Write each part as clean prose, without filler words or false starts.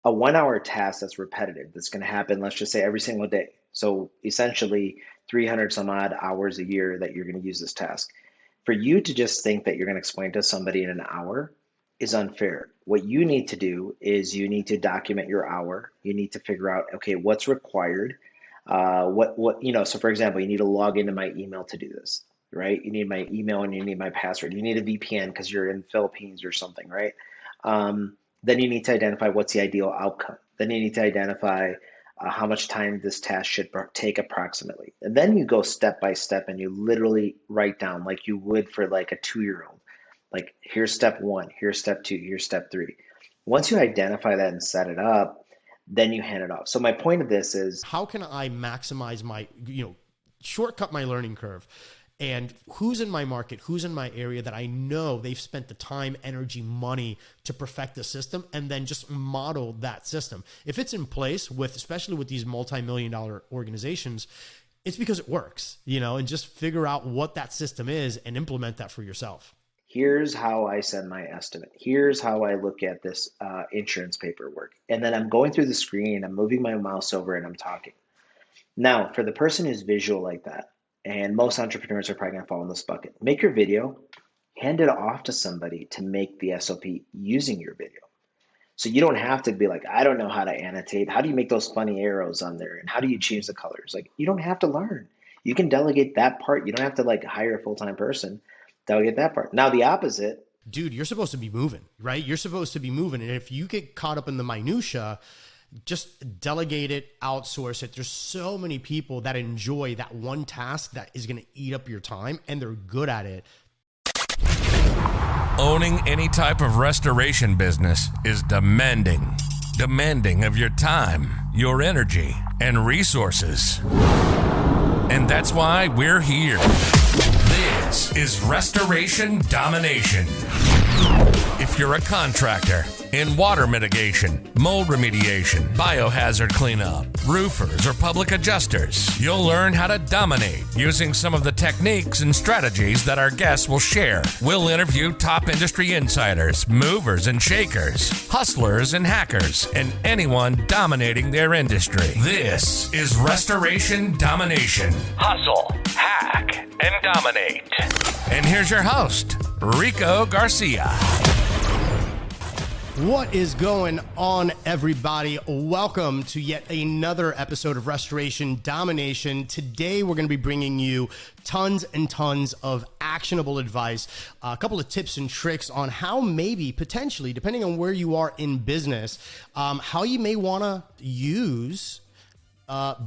a 1 hour task that's repetitive, that's going to happen, let's just say every single day. So essentially 300 some odd hours a year that you're going to use this task. For you to just think that you're going to explain to somebody in an hour is unfair. What you need to do is you need to document your hour. You need to figure out, okay, what's required. So for example, you need to log into my email to do this, right? You need my email and you need my password. You need a VPN because you're in Philippines or something, right? Then you need to identify what's the ideal outcome. Then you need to identify how much time this task should take approximately. And then you go step by step and you literally write down like you would for like a 2-year-old. Like here's step one, here's step two, here's step three. Once you identify that and set it up, then you hand it off. So my point of this is, how can I maximize my, shortcut my learning curve? And who's in my market, who's in my area that I know they've spent the time, energy, money to perfect the system, and then just model that system. If it's in place with, especially with these multi-million-dollar organizations, it's because it works, and just figure out what that system is and implement that for yourself. here's how I send my estimate. Here's how I look at this insurance paperwork. And then I'm going through the screen, I'm moving my mouse over and I'm talking. Now, for the person who's visual like that, and most entrepreneurs are probably going to fall in this bucket, make your video, hand it off to somebody to make the SOP using your video. So you don't have to be like, I don't know how to annotate. How do you make those funny arrows on there? And how do you change the colors? Like, you don't have to learn. You can delegate that part. You don't have to like hire a full-time person. Delegate that part. Now, the opposite. Dude, you're supposed to be moving, right? You're supposed to be moving. And if you get caught up in the minutia, just delegate it, outsource it. There's so many people that enjoy that one task that is going to eat up your time, and they're good at it. Owning any type of restoration business is demanding of your time, your energy, and resources. And that's why we're here. This is Restoration Domination. If you're a contractor in water mitigation, mold remediation, biohazard cleanup, roofers, or public adjusters, you'll learn how to dominate using some of the techniques and strategies that our guests will share. We'll interview top industry insiders, movers and shakers, hustlers and hackers, and anyone dominating their industry. This is Restoration Domination. Hustle, hack, and dominate. And here's your host, Rico Garcia. What is going on, everybody? Welcome to yet another episode of Restoration Domination. Today, we're going to be bringing you tons and tons of actionable advice, a couple of tips and tricks on how maybe, potentially, depending on where you are in business, how you may want to use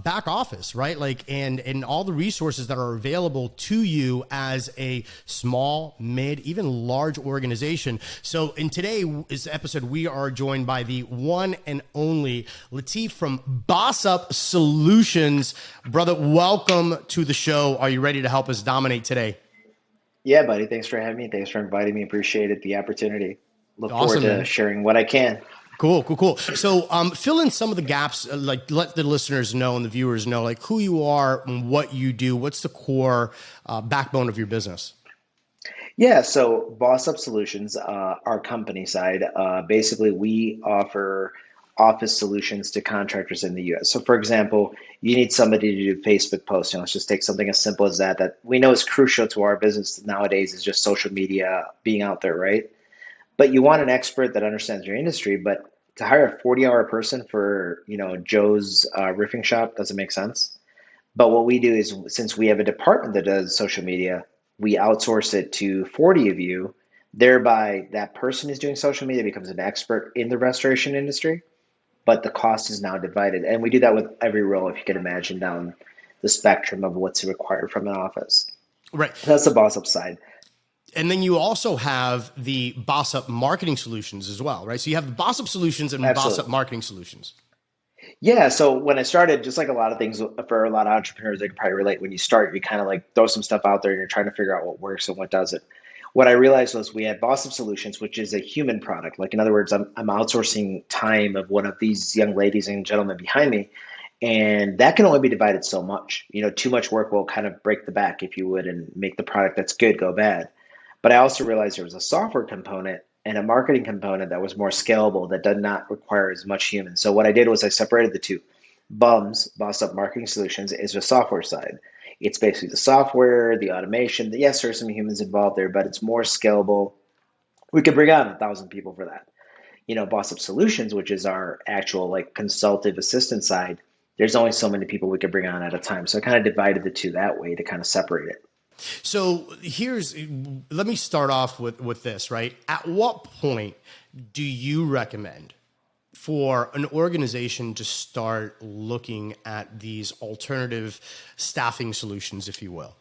back office, right? Like, and all the resources that are available to you as a small, mid, even large organization. So in today's episode, we are joined by the one and only Lateef from Boss Up Solutions. Brother, welcome to the show. Are you ready to help us dominate today? Yeah, buddy. Thanks for having me. Thanks for inviting me. Appreciate it. The opportunity. Look Awesome, forward to man. sharing what I can. Cool. So fill in some of the gaps, like let the listeners know and the viewers know like who you are and what you do. What's the core backbone of your business? Yeah, so Boss Up Solutions, our company side, basically we offer office solutions to contractors in the US. So for example, you need somebody to do Facebook posts. Let's just take something as simple as that we know is crucial to our business nowadays is just social media being out there, right? But you want an expert that understands your industry, but to hire a 40-hour person for, Joe's roofing shop doesn't make sense. But what we do is, since we have a department that does social media, we outsource it to 40 of you. Thereby, that person who's doing social media becomes an expert in the restoration industry, but the cost is now divided. And we do that with every role, if you can imagine, down the spectrum of what's required from an office. Right. That's the Boss Up side. And then you also have the Boss Up Marketing Solutions as well, right? So you have the Boss Up Solutions and Absolutely. Boss Up Marketing Solutions. Yeah, so when I started, just like a lot of things for a lot of entrepreneurs, they can probably relate. When you start, you kind of like throw some stuff out there and you're trying to figure out what works and what doesn't. What I realized was we had Boss Up Solutions, which is a human product. Like, in other words, I'm outsourcing time of one of these young ladies and gentlemen behind me. And that can only be divided so much. Too much work will kind of break the back, if you would, and make the product that's good go bad. But I also realized there was a software component and a marketing component that was more scalable that did not require as much human. So what I did was I separated the two. BUMS, Boss Up Marketing Solutions, is the software side. It's basically the software, the automation. Yes, there's some humans involved there, but it's more scalable. We could bring on 1,000 people for that. Boss Up Solutions, which is our actual like consultative assistant side, there's only so many people we could bring on at a time. So I kind of divided the two that way to kind of separate it. So let me start off with this, right? At what point do you recommend for an organization to start looking at these alternative staffing solutions, if you will?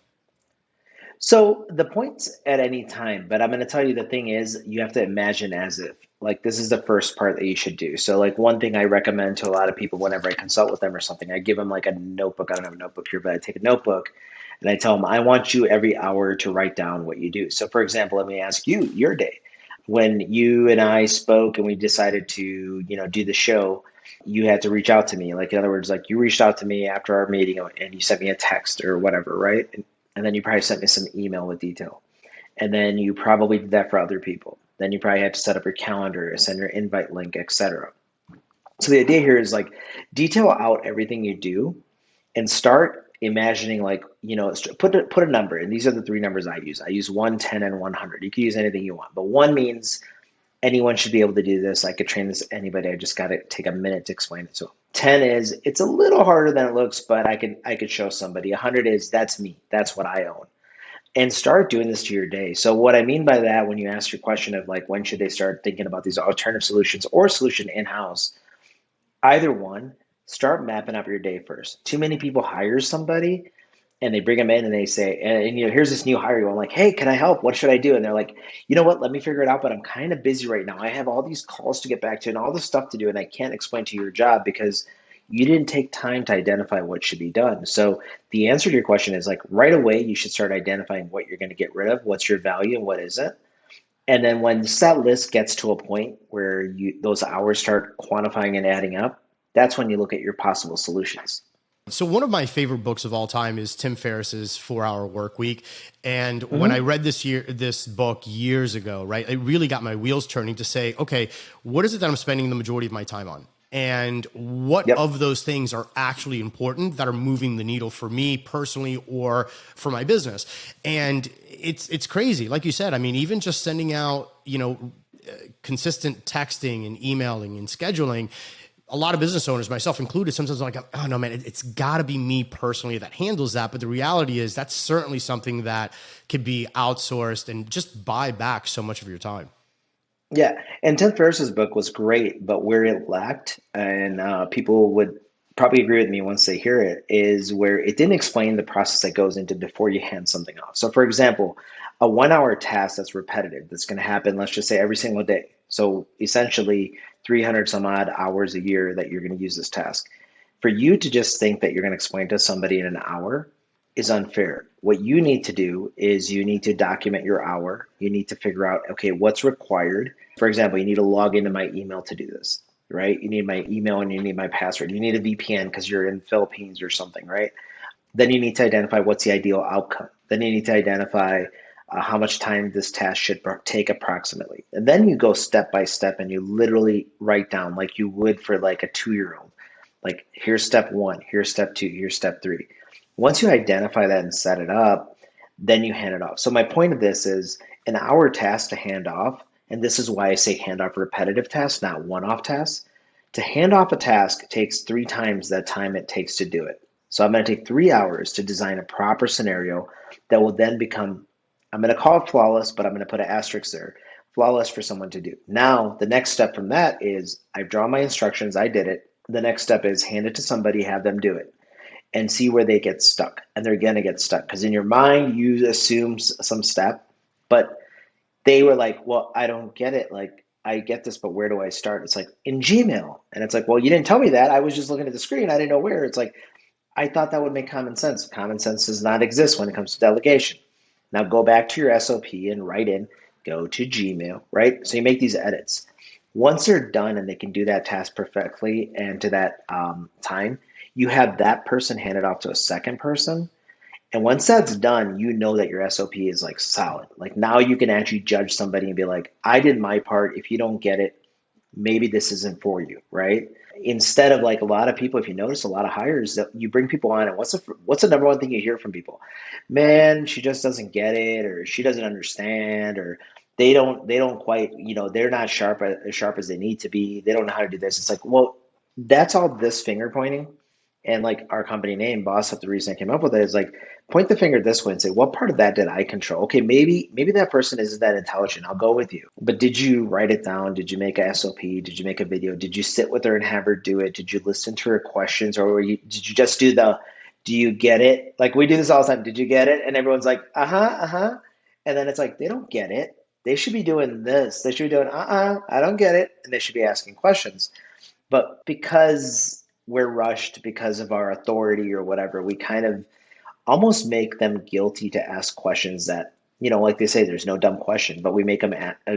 So the point's at any time, but I'm going to tell you the thing is you have to imagine as if like this is the first part that you should do. So like one thing I recommend to a lot of people whenever I consult with them or something, I give them like a notebook. I don't have a notebook here, but I take a notebook and I tell them I want you every hour to write down what you do. So for example, let me ask you your day. When you and I spoke and we decided to, do the show, you had to reach out to me. Like in other words, like you reached out to me after our meeting and you sent me a text or whatever, right? And then you probably sent me some email with detail. And then you probably did that for other people. Then you probably had to set up your calendar, send your invite link, etc. So the idea here is like detail out everything you do and start imagining like, put a number. And these are the three numbers I use. I use 1, 10, and 100. You can use anything you want. But 1 means anyone should be able to do this. I could train this anybody. I just got to take a minute to explain it. So 10 is it's a little harder than it looks, but I could show somebody. 100 is that's me. That's what I own. And start doing this to your day. So what I mean by that, when you ask your question of like when should they start thinking about these alternative solutions or solution in-house, either one, start mapping up your day first. Too many people hire somebody and they bring them in and they say, and here's this new hire. I'm like, hey, can I help? What should I do? And they're like, you know what? Let me figure it out. But I'm kind of busy right now. I have all these calls to get back to and all this stuff to do, and I can't explain to you your job because you didn't take time to identify what should be done. So the answer to your question is like right away, you should start identifying what you're going to get rid of, what's your value and what isn't. And then when that list gets to a point where those hours start quantifying and adding up, that's when you look at your possible solutions. So one of my favorite books of all time is Tim Ferriss's 4-Hour Work Week. And when I read this book years ago, right, it really got my wheels turning to say, okay, what is it that I'm spending the majority of my time on? And what of those things are actually important that are moving the needle for me personally or for my business? And it's crazy. Like you said, I mean, even just sending out, consistent texting and emailing and scheduling, a lot of business owners, myself included, sometimes I'm like, oh no, man, it's got to be me personally that handles that. But the reality is that's certainly something that could be outsourced and just buy back so much of your time. Yeah, and Tim Ferriss's book was great, but where it lacked, and people would probably agree with me once they hear it, is where it didn't explain the process that goes into before you hand something off. So, for example, a 1-hour task that's repetitive, that's going to happen, let's just say every single day. So, essentially, 300 some odd hours a year that you're going to use this task. For you to just think that you're going to explain to somebody in an hour is unfair. What you need to do is you need to document your hour. You need to figure out, okay, what's required. For example, you need to log into my email to do this, right? You need my email and you need my password. You need a VPN because you're in the Philippines or something, right? Then you need to identify what's the ideal outcome. Then you need to identify how much time this task should take approximately. And then you go step by step and you literally write down like you would for like a 2-year-old. Like here's step 1, here's step 2, here's step 3. Once you identify that and set it up, then you hand it off. So my point of this is an hour task to hand off, and this is why I say hand off repetitive tasks, not one-off tasks. To hand off a task takes 3 times the time it takes to do it. So I'm going to take 3 hours to design a proper scenario that will then become, I'm going to call it flawless, but I'm going to put an asterisk there, flawless for someone to do. Now, the next step from that is I've drawn my instructions, I did it. The next step is hand it to somebody, have them do it, and see where they get stuck. And they're going to get stuck because in your mind, you assume some step, but they were like, well, I don't get it. Like, I get this, but where do I start? It's like in Gmail. And it's like, well, you didn't tell me that. I was just looking at the screen. I didn't know where. It's like, I thought that would make common sense. Common sense does not exist when it comes to delegation. Now go back to your SOP and write in, go to Gmail, right? So you make these edits. Once they're done and they can do that task perfectly and to that time, you have that person hand it off to a second person. And once that's done, you know that your SOP is like solid. Like now you can actually judge somebody and be like, I did my part. If you don't get it, maybe this isn't for you, right? Instead of like a lot of people, if you notice a lot of hires that you bring people on, and what's the number one thing you hear from people? Man, she just doesn't get it, or she doesn't understand, or they don't quite, they're not as sharp as they need to be. They don't know how to do this. It's like, well, that's all this finger pointing. And like our company name, Boss Up, the reason I came up with it is like point the finger this way and say, what part of that did I control? Okay, maybe that person isn't that intelligent. I'll go with you. But did you write it down? Did you make a SOP? Did you make a video? Did you sit with her and have her do it? Did you listen to her questions? Or did you just do you get it? Like we do this all the time. Did you get it? And everyone's like, uh-huh, uh-huh. And then it's like, they don't get it. They should be doing this. They should be doing, I don't get it. And they should be asking questions. But because we're rushed because of our authority or whatever, we kind of almost make them guilty to ask questions that, like they say, there's no dumb question, but we make them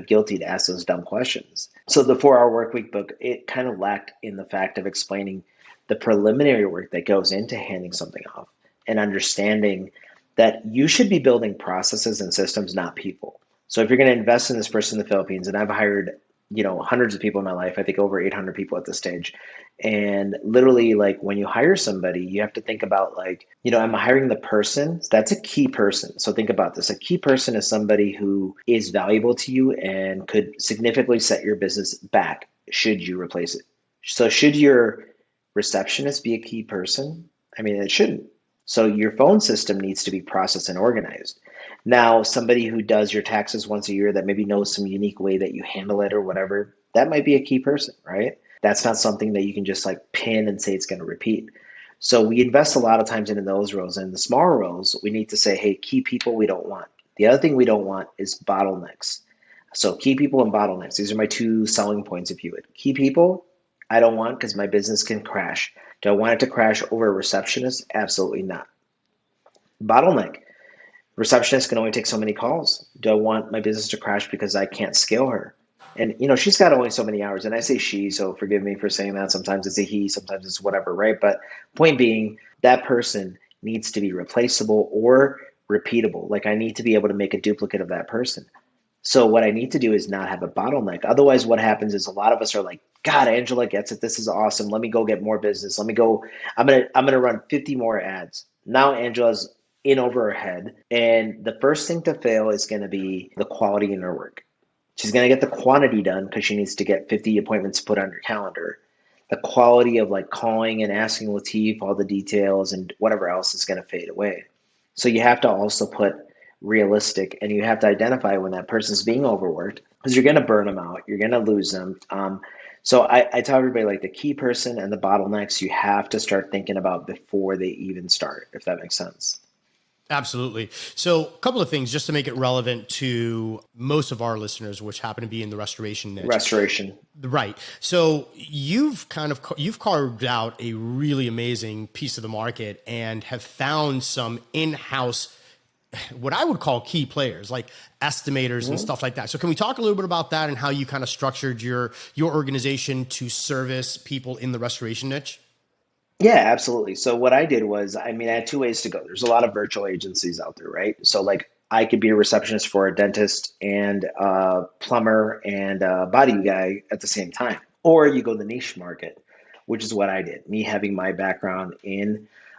guilty to ask those dumb questions. So the 4 Hour Workweek book, it kind of lacked in the fact of explaining the preliminary work that goes into handing something off and understanding that you should be building processes and systems, not people. So if you're going to invest in this person in the Philippines, and I've hired hundreds of people in my life, I think over 800 people at this stage. And literally, like when you hire somebody, you have to think about like, am I hiring the person? That's a key person. So think about this. A key person is somebody who is valuable to you and could significantly set your business back should you replace it. So should your receptionist be a key person? I mean, it shouldn't. So your phone system needs to be processed and organized. Now, somebody who does your taxes once a year that maybe knows some unique way that you handle it or whatever, that might be a key person, right? That's not something that you can just like pin and say it's going to repeat. So we invest a lot of times into those roles. And the smaller roles, we need to say, hey, key people we don't want. The other thing we don't want is bottlenecks. So key people and bottlenecks, these are my two selling points, if you would. Key people, I don't want because my business can crash. Do I want it to crash over a receptionist? Absolutely not. Bottleneck. Receptionist can only take so many calls. Do I want my business to crash because I can't scale her? And she's got only so many hours. And I say she, so forgive me for saying that. Sometimes it's a he, sometimes it's whatever, right? But point being, that person needs to be replaceable or repeatable. Like I need to be able to make a duplicate of that person. So what I need to do is not have a bottleneck. Otherwise, what happens is a lot of us are like, God, Angela gets it. This is awesome. Let me go get more business. Let me go. I'm gonna run 50 more ads. Now Angela's in over her head. And the first thing to fail is going to be the quality in her work. She's going to get the quantity done because she needs to get 50 appointments put on her calendar. The quality of like calling and asking Lateef all the details and whatever else is going to fade away. So you have to also put realistic, and you have to identify when that person's being overworked because you're going to burn them out. You're going to lose them. So I tell everybody like the key person and the bottlenecks you have to start thinking about before they even start, if that makes sense. Absolutely. So a couple of things just to make it relevant to most of our listeners, which happen to be in the restoration niche. Restoration. Right. So you've carved out a really amazing piece of the market and have found some in-house, what I would call key players like estimators and stuff like that. So can we talk a little bit about that and how you kind of structured your organization to service people in the restoration niche? Yeah, absolutely. So what I did was, I had two ways to go. There's a lot of virtual agencies out there, right? So like I could be a receptionist for a dentist and a plumber and a body guy at the same time. Or you go the niche market, which is what I did. Me having my background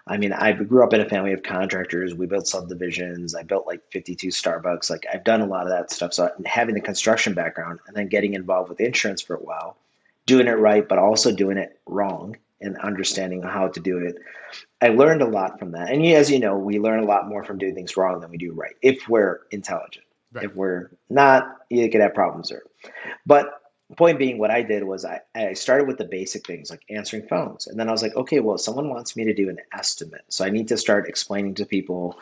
I grew up in a family of contractors. We built subdivisions. I built like 52 Starbucks. Like I've done a lot of that stuff. So having the construction background and then getting involved with insurance for a while, doing it right, but also doing it wrong and understanding how to do it. I learned a lot from that. And as you know, we learn a lot more from doing things wrong than we do right, if we're intelligent. Right. If we're not, you could have problems there. But point being, what I did was I started with the basic things like answering phones. And then I was like, okay, well, someone wants me to do an estimate. So I need to start explaining to people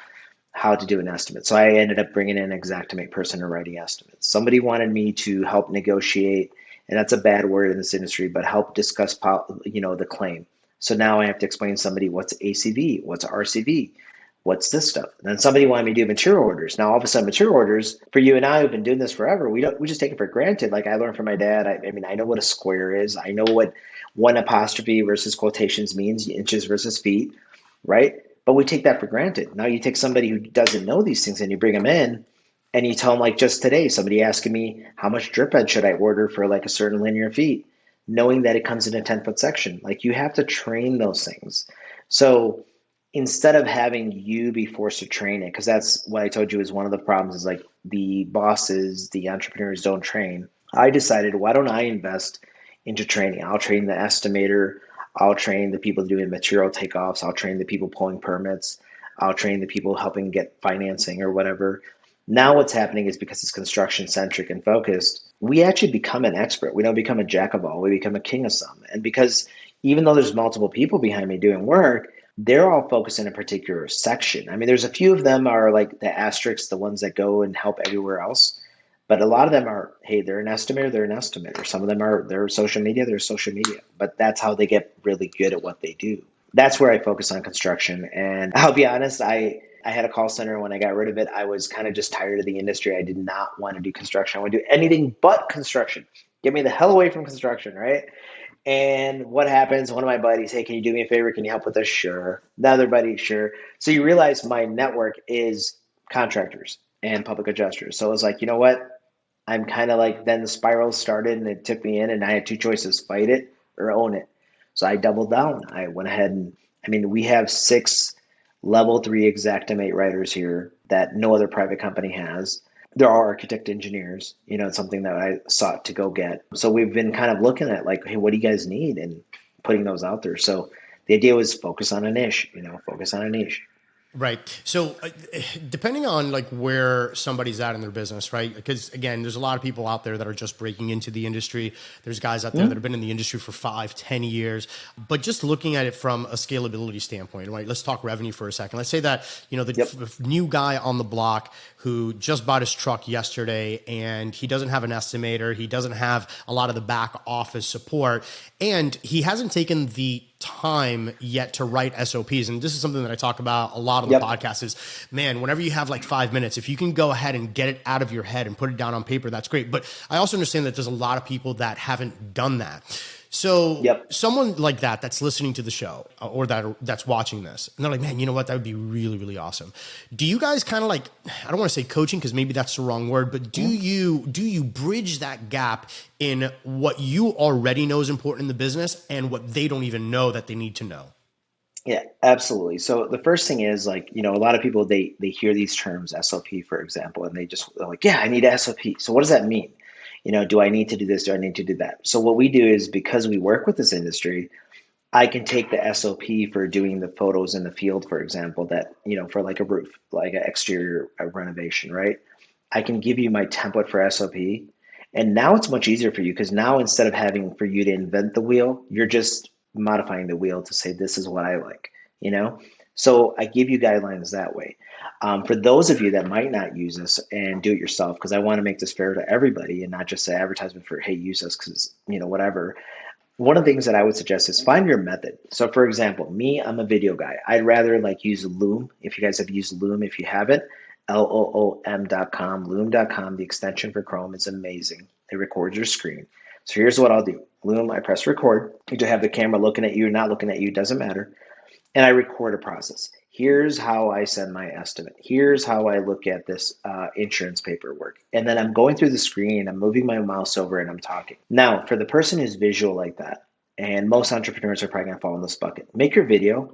how to do an estimate. So I ended up bringing in an Xactimate person and writing estimates. Somebody wanted me to help negotiate, and that's a bad word in this industry, but help discuss, the claim. So now I have to explain to somebody what's ACV, what's RCV, what's this stuff. And then somebody wanted me to do material orders. Now all of a sudden, material orders for you and I who've been doing this forever, we just take it for granted. Like I learned from my dad. I know what a square is. I know what one apostrophe versus quotations means, inches versus feet, right? But we take that for granted. Now you take somebody who doesn't know these things and you bring them in and you tell them, like just today, somebody asking me how much drip bed should I order for like a certain linear feet, knowing that it comes in a 10-foot section. Like you have to train those things. So instead of having you be forced to train it, because that's what I told you is one of the problems is like the bosses, the entrepreneurs don't train. I decided, why don't I invest into training? I'll train the estimator. I'll train the people doing material takeoffs. I'll train the people pulling permits. I'll train the people helping get financing or whatever. Now what's happening is because it's construction centric and focused, we actually become an expert. We don't become a jack of all. We become a king of some. And because even though there's multiple people behind me doing work, they're all focused in a particular section. I mean, there's a few of them are like the asterisks, the ones that go and help everywhere else. But a lot of them are, hey, they're an estimator, they're an estimator. Some of them are, they're social media, they're social media. But that's how they get really good at what they do. That's where I focus on construction. And I'll be honest, I had a call center. When I got rid of it, I was kind of just tired of the industry. I did not want to do construction. I want to do anything but construction. Get me the hell away from construction, right? And what happens? One of my buddies, hey, can you do me a favor? Can you help with this? Sure. The other buddy, sure. So you realize my network is contractors and public adjusters. So I was like, you know what? I'm kind of like, then the spiral started and it took me in and I had two choices, fight it or own it. So I doubled down. I went ahead and, I mean, we have 6 level 3 Xactimate writers here that no other private company has. There are architect engineers, you know, it's something that I sought to go get. So we've been kind of looking at like, hey, what do you guys need? And putting those out there. So the idea was focus on a niche, you know, focus on a niche. Right. So depending on like where somebody's at in their business, right? Because again, there's a lot of people out there that are just breaking into the industry. There's guys out there that have been in the industry for 5, 10 years, but just looking at it from a scalability standpoint, right? Let's talk revenue for a second. Let's say that, you know, the new guy on the block who just bought his truck yesterday and he doesn't have an estimator. He doesn't have a lot of the back office support and he hasn't taken the time yet to write SOPs. And this is something that I talk about a lot on the podcast is, man, whenever you have like 5 minutes, if you can go ahead and get it out of your head and put it down on paper, that's great. But I also understand that there's a lot of people that haven't done that. So someone like that, that's listening to the show or that's watching this, and they're like, man, you know what? That would be really, really awesome. Do you guys kind of like, I don't want to say coaching because maybe that's the wrong word, but do you bridge that gap in what you already know is important in the business and what they don't even know that they need to know? Yeah, absolutely. So the first thing is like, you know, a lot of people, they hear these terms, SOP, for example, and they're like, yeah, I need a SOP. So what does that mean? You know, do I need to do this? Do I need to do that? So what we do is because we work with this industry, I can take the SOP for doing the photos in the field, for example, that, you know, for like a roof, like an exterior renovation, right? I can give you my template for SOP. And now it's much easier for you because now instead of having for you to invent the wheel, you're just modifying the wheel to say, this is what I like, you know? So I give you guidelines that way. For those of you that might not use this and do it yourself, because I want to make this fair to everybody and not just say advertisement for, hey, use this because, you know, whatever. One of the things that I would suggest is find your method. So for example, me, I'm a video guy. I'd rather like use Loom. If you guys have used Loom, if you haven't, Loom.com, Loom.com, the extension for Chrome is amazing. It records your screen. So here's what I'll do. Loom, I press record. You do have the camera looking at you or not looking at you, doesn't matter. And I record a process. Here's how I send my estimate. Here's how I look at this insurance paperwork. And then I'm going through the screen, I'm moving my mouse over and I'm talking. Now, for the person who's visual like that, and most entrepreneurs are probably gonna fall in this bucket, make your video,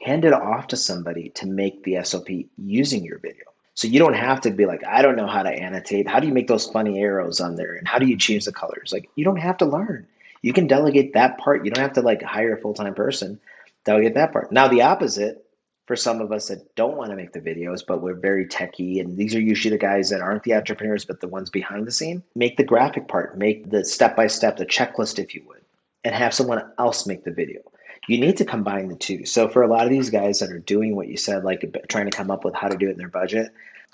hand it off to somebody to make the SOP using your video. So you don't have to be like, I don't know how to annotate. How do you make those funny arrows on there? And how do you change the colors? Like, you don't have to learn. You can delegate that part. You don't have to like hire a full-time person. Delegate that part. Now, the opposite, for some of us that don't want to make the videos, but we're very techie, and these are usually the guys that aren't the entrepreneurs, but the ones behind the scene, make the graphic part, make the step-by-step, the checklist, if you would, and have someone else make the video. You need to combine the two. So for a lot of these guys that are doing what you said, like trying to come up with how to do it in their budget,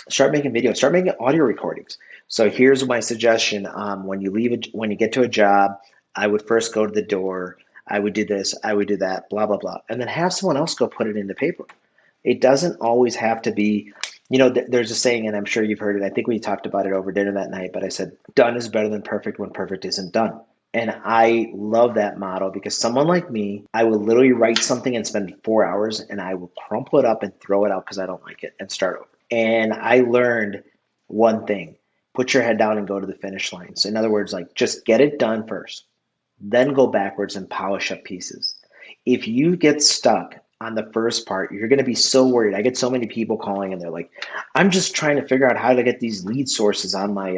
start making videos, start making audio recordings. So here's my suggestion. When you get to a job, I would first go to the door. I would do this, I would do that, blah, blah, blah. And then have someone else go put it into paper. It doesn't always have to be, you know, there's a saying, and I'm sure you've heard it. I think we talked about it over dinner that night, but I said, done is better than perfect when perfect isn't done. And I love that model because someone like me, I will literally write something and spend 4 hours and I will crumple it up and throw it out because I don't like it and start over. And I learned one thing: put your head down and go to the finish line. So, in other words, like just get it done first, then go backwards and polish up pieces. If you get stuck on the first part, you're going to be so worried. I get so many people calling and they're like, I'm just trying to figure out how to get these lead sources on my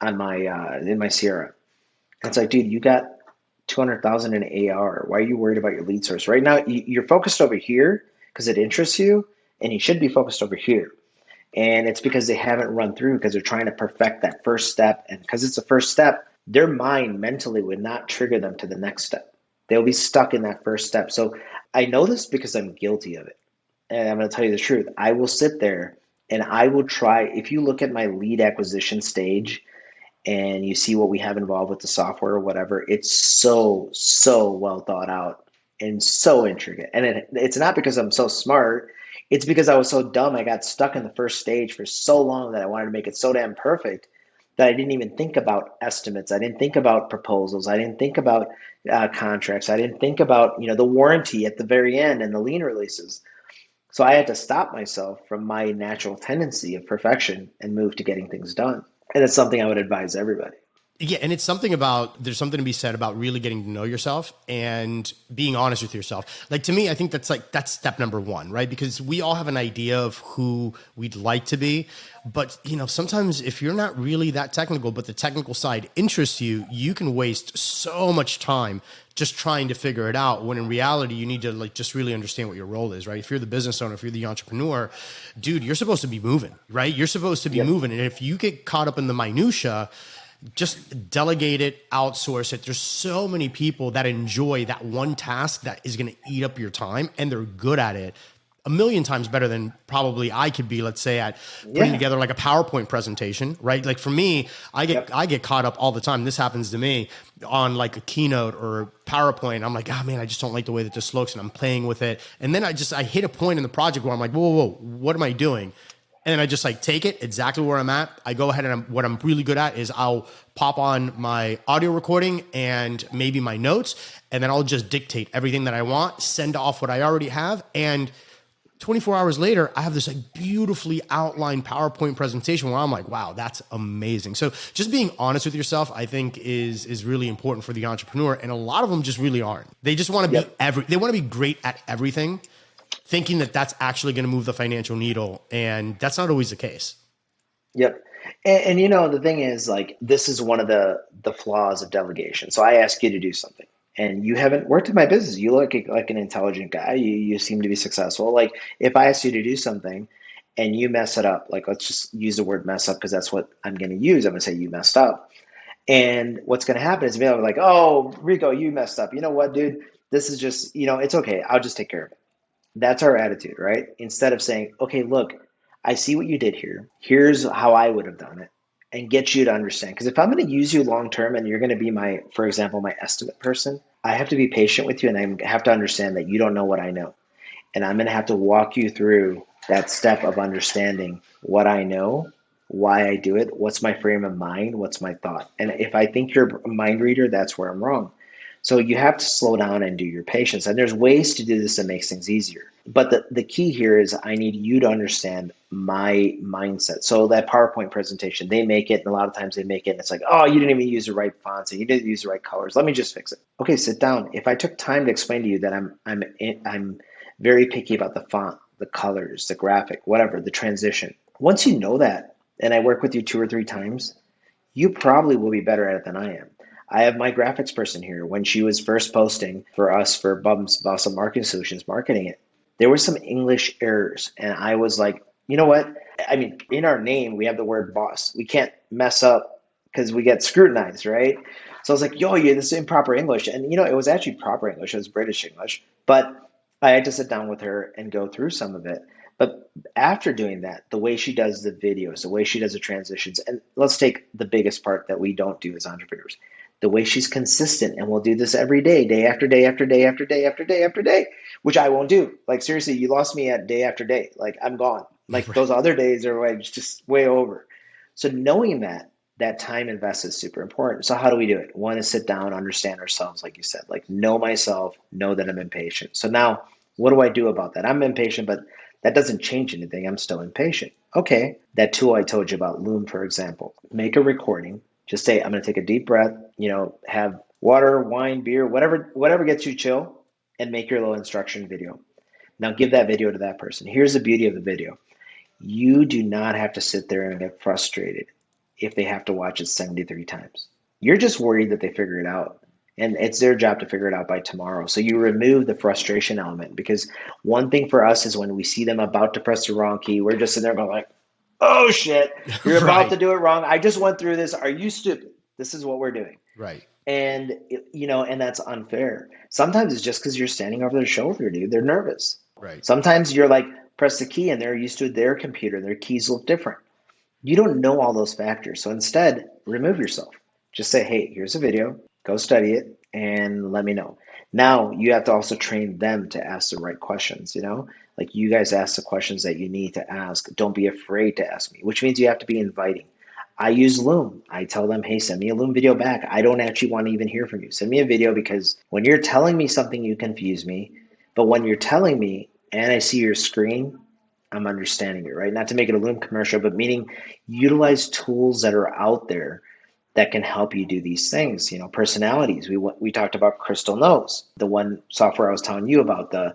in my Sierra. It's like, dude, you got 200,000 in AR. Why are you worried about your lead source? Right now, you're focused over here because it interests you, and you should be focused over here. And it's because they haven't run through because they're trying to perfect that first step. And because it's the first step, their mind mentally would not trigger them to the next step. They'll be stuck in that first step. So I know this because I'm guilty of it. And I'm going to tell you the truth. I will sit there and I will try. If you look at my lead acquisition stage, and you see what we have involved with the software or whatever, it's so well thought out and so intricate. And it's not because I'm so smart, it's because I was so dumb. I got stuck in the first stage for so long that I wanted to make it so damn perfect that I didn't even think about estimates. I didn't think about proposals. I didn't think about contracts. I didn't think about the warranty at the very end and the lien releases. So I had to stop myself from my natural tendency of perfection and move to getting things done. And it's something I would advise everybody. Yeah, and there's something to be said about really getting to know yourself and being honest with yourself. Like, to me, I think that's step number one, right? Because we all have an idea of who we'd like to be, but sometimes if you're not really that technical, but the technical side interests you, you can waste so much time just trying to figure it out, when in reality you need to just really understand what your role is, right? If you're the business owner, if you're the entrepreneur, dude, you're supposed to be moving, right? You're supposed to be moving. And if you get caught up in the minutia, just delegate it, outsource it. There's so many people that enjoy that one task that is going to eat up your time, and they're good at it a million times better than probably I could be, let's say, at putting together like a PowerPoint presentation, right? Like for me, I get caught up all the time. This happens to me on like a keynote or PowerPoint. I'm like, oh man, I just don't like the way that this looks, and I'm playing with it. And then I hit a point in the project where I'm like, whoa, what am I doing? And then I just take it exactly where I'm at. I go ahead and what I'm really good at is I'll pop on my audio recording and maybe my notes, and then I'll just dictate everything that I want, send off what I already have. And 24 hours later, I have this beautifully outlined PowerPoint presentation where I'm like, wow, that's amazing. So just being honest with yourself, I think is really important for the entrepreneur. And a lot of them just really aren't. They just want to they want to be great at everything, thinking that that's actually going to move the financial needle. And that's not always the case. Yep. And the thing is, this is one of the flaws of delegation. So I ask you to do something and you haven't worked in my business. You look like an intelligent guy. You seem to be successful. Like if I ask you to do something and you mess it up, let's just use the word mess up because that's what I'm going to use. I'm going to say you messed up. And what's going to happen is me, I'm like, oh, Rico, you messed up. You know what, dude? This is just, it's okay. I'll just take care of it. That's our attitude, right? Instead of saying, okay, look, I see what you did here. Here's how I would have done it, and get you to understand. Because if I'm going to use you long term and you're going to be for example, my estimate person, I have to be patient with you, and I have to understand that you don't know what I know. And I'm going to have to walk you through that step of understanding what I know, why I do it, what's my frame of mind, what's my thought. And if I think you're a mind reader, that's where I'm wrong. So you have to slow down and do your patience. And there's ways to do this that makes things easier. But the key here is I need you to understand my mindset. So that PowerPoint presentation, they make it, and a lot of times they make it, and it's like, oh, you didn't even use the right fonts, and you didn't use the right colors. Let me just fix it. Okay, sit down. If I took time to explain to you that I'm very picky about the font, the colors, the graphic, whatever, the transition. Once you know that, and I work with you 2 or 3 times, you probably will be better at it than I am. I have my graphics person here. When she was first posting for us for Boss Up Marketing Solutions, marketing it, there were some English errors. And I was like, you know what? I mean, in our name, we have the word boss. We can't mess up because we get scrutinized, right? So I was like, yo, this is improper English. And, it was actually proper English. It was British English. But I had to sit down with her and go through some of it. But after doing that, the way she does the videos, the way she does the transitions, and let's take the biggest part that we don't do as entrepreneurs, the way she's consistent, and we'll do this every day, day after day after day after day after day after day, which I won't do. Like seriously, you lost me at day after day. Like I'm gone. Like those other days are just way over. So knowing that, that time invested is super important. So how do we do it? One is sit down, understand ourselves, like you said, like know myself, know that I'm impatient. So now what do I do about that? I'm impatient, but that doesn't change anything. I'm still impatient. Okay, that tool I told you about, Loom, for example, make a recording. Just say, I'm going to take a deep breath, have water, wine, beer, whatever gets you chill, and make your little instruction video. Now give that video to that person. Here's the beauty of the video. You do not have to sit there and get frustrated if they have to watch it 73 times. You're just worried that they figure it out. And it's their job to figure it out by tomorrow. So you remove the frustration element, because one thing for us is when we see them about to press the wrong key, we're just sitting there going like, oh shit, you're about to do it wrong. I just went through this. Are you stupid? This is what we're doing. Right. And, and that's unfair. Sometimes it's just because you're standing over their shoulder, dude. They're nervous. Right. Sometimes you're like, press the key and they're used to their computer. Their keys look different. You don't know all those factors. So instead, remove yourself. Just say, hey, here's a video. Go study it and let me know. Now you have to also train them to ask the right questions, like you guys ask the questions that you need to ask. Don't be afraid to ask me, which means you have to be inviting. I use Loom. I tell them, hey, send me a Loom video back. I don't actually want to even hear from you. Send me a video, because when you're telling me something, you confuse me. But when you're telling me and I see your screen, I'm understanding it, right? Not to make it a Loom commercial, but meaning utilize tools that are out there that can help you do these things. Personalities. We talked about Crystal Knows, the one software I was telling you about, the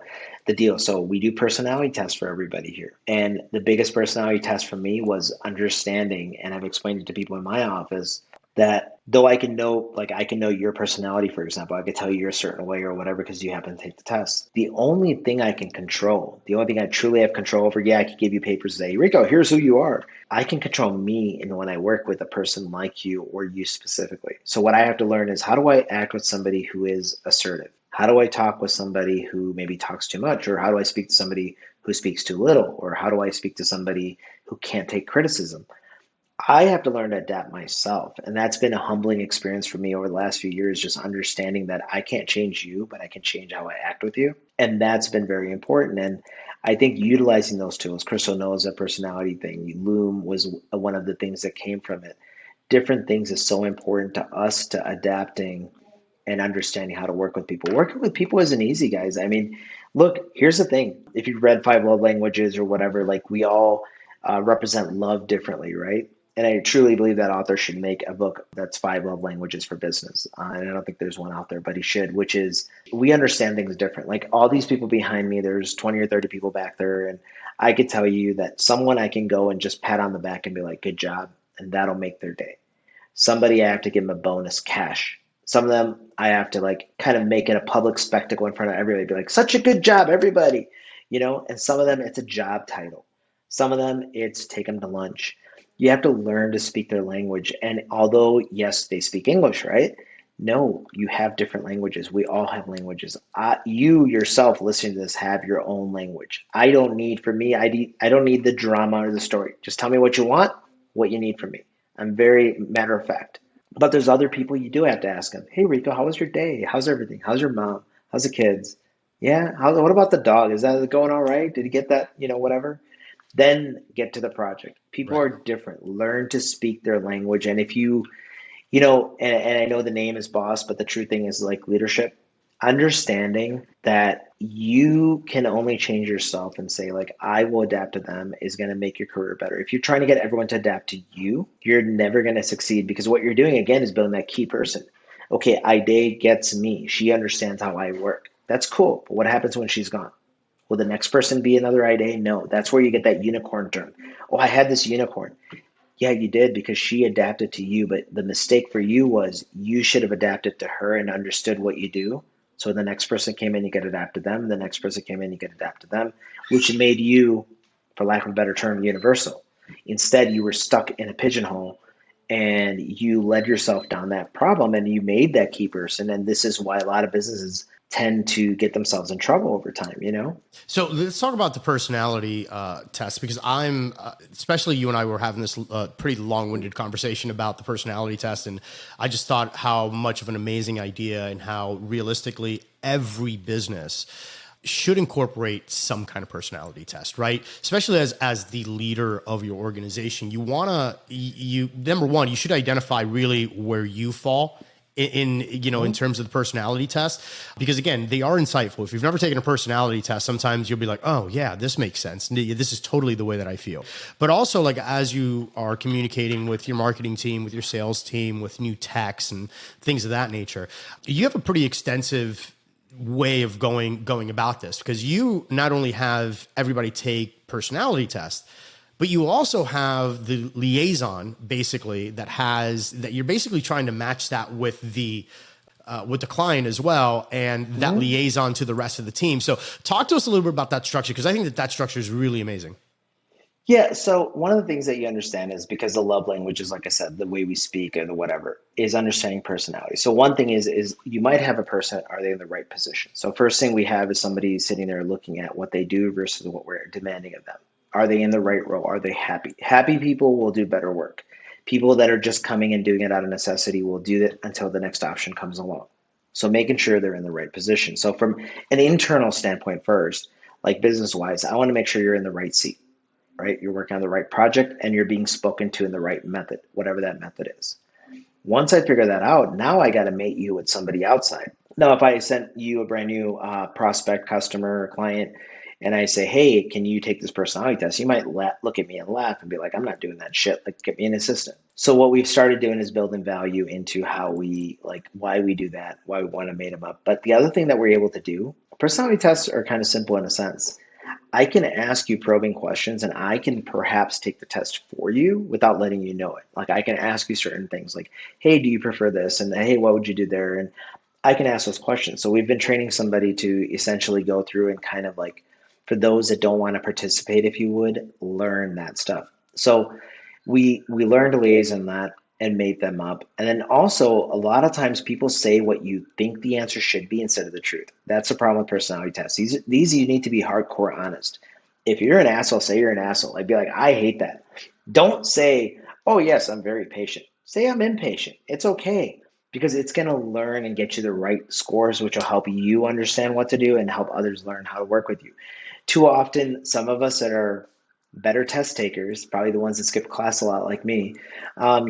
deal. So we do personality tests for everybody here. And the biggest personality test for me was understanding, and I've explained it to people in my office, that though I can know your personality, for example, I could tell you you're a certain way or whatever because you happen to take the test. The only thing I can control, the only thing I truly have control over, I could give you papers today. Rico, here's who you are. I can control me and when I work with a person like you or you specifically. So what I have to learn is, how do I act with somebody who is assertive? How do I talk with somebody who maybe talks too much? Or how do I speak to somebody who speaks too little? Or how do I speak to somebody who can't take criticism? I have to learn to adapt myself. And that's been a humbling experience for me over the last few years, just understanding that I can't change you, but I can change how I act with you. And that's been very important. And I think utilizing those tools, Crystal knows that personality thing, Loom was one of the things that came from it. Different things is so important to us, to adapting and understanding how to work with people. Working with people isn't easy, guys. I mean, look, here's the thing. If you've read 5 Love Languages or whatever, like we all represent love differently, right? And I truly believe that author should make a book that's 5 love languages for business. And I don't think there's one out there, but he should, which is, we understand things different. Like all these people behind me, there's 20 or 30 people back there. And I could tell you that someone I can go and just pat on the back and be like, good job. And that'll make their day. Somebody I have to give them a bonus cash. Some of them I have to like kind of make it a public spectacle in front of everybody, be like, such a good job, everybody, and some of them it's a job title. Some of them it's take them to lunch. You have to learn to speak their language. And although, yes, they speak English, right? No, you have different languages. We all have languages. You yourself listening to this have your own language. I don't need the drama or the story. Just tell me what you want, what you need from me. I'm very matter of fact. But there's other people you do have to ask them. Hey, Rico, how was your day? How's everything? How's your mom? How's the kids? Yeah. What about the dog? Is that going all right? Did you get that? Whatever. Then get to the project. People are different. Learn to speak their language. And if you, and I know the name is boss, but the true thing is like leadership, understanding that you can only change yourself and say like, I will adapt to them is going to make your career better. If you're trying to get everyone to adapt to you, you're never going to succeed, because what you're doing again is building that key person. Okay, Ide gets me. She understands how I work. That's cool. But what happens when she's gone? Will the next person be another Ide? No. That's where you get that unicorn term. Oh, I had this unicorn. Yeah, you did, because she adapted to you. But the mistake for you was you should have adapted to her and understood what you do. So the next person came in, you could adapt to them. The next person came in, you could adapt to them, which made you, for lack of a better term, universal. Instead, you were stuck in a pigeonhole and you led yourself down that problem and you made that key person. And this is why a lot of businesses tend to get themselves in trouble over time, So let's talk about the personality test, because I'm, especially you and I were having this pretty long-winded conversation about the personality test. And I just thought how much of an amazing idea and how realistically every business should incorporate some kind of personality test, right? Especially as the leader of your organization, you want to, number one, you should identify really where you fall in terms of the personality test, because again, they are insightful. If you've never taken a personality test, sometimes you'll be like, oh yeah, this makes sense. This is totally the way that I feel. But also, like, as you are communicating with your marketing team, with your sales team, with new techs and things of that nature, you have a pretty extensive way of going about this, because you not only have everybody take personality tests, but you also have the liaison basically that you're basically trying to match that with the client as well, and that liaison to the rest of the team. So talk to us a little bit about that structure, because I think that structure is really amazing. Yeah, so one of the things that you understand is, because the love language is, like I said, the way we speak or the whatever, is understanding personality. So one thing is you might have a person, are they in the right position? So first thing we have is somebody sitting there looking at what they do versus what we're demanding of them. Are they in the right role? Are they happy? Happy people will do better work. People that are just coming and doing it out of necessity will do it until the next option comes along. So making sure they're in the right position. So from an internal standpoint first, like business wise, I want to make sure you're in the right seat, right? You're working on the right project and you're being spoken to in the right method, whatever that method is. Once I figure that out, now I got to mate you with somebody outside. Now, if I sent you a brand new prospect, customer, or client, and I say, hey, can you take this personality test? You might look at me and laugh and be like, I'm not doing that shit. Like, get me an assistant. So what we've started doing is building value into how we, like, why we do that, why we want to mate them up. But the other thing that we're able to do, personality tests are kind of simple in a sense. I can ask you probing questions and I can perhaps take the test for you without letting you know it. Like, I can ask you certain things like, hey, do you prefer this? And hey, what would you do there? And I can ask those questions. So we've been training somebody to essentially go through and kind of like, for those that don't want to participate, if you would, learn that stuff. So we learn to liaison that and mate them up. And then also, a lot of times people say what you think the answer should be instead of the truth. That's the problem with personality tests. These you need to be hardcore honest. If you're an asshole, say you're an asshole. I'd be like, I hate that. Don't say, oh yes, I'm very patient. Say I'm impatient. It's okay, because it's going to learn and get you the right scores, which will help you understand what to do and help others learn how to work with you. Too often, some of us that are better test takers, probably the ones that skip class a lot like me,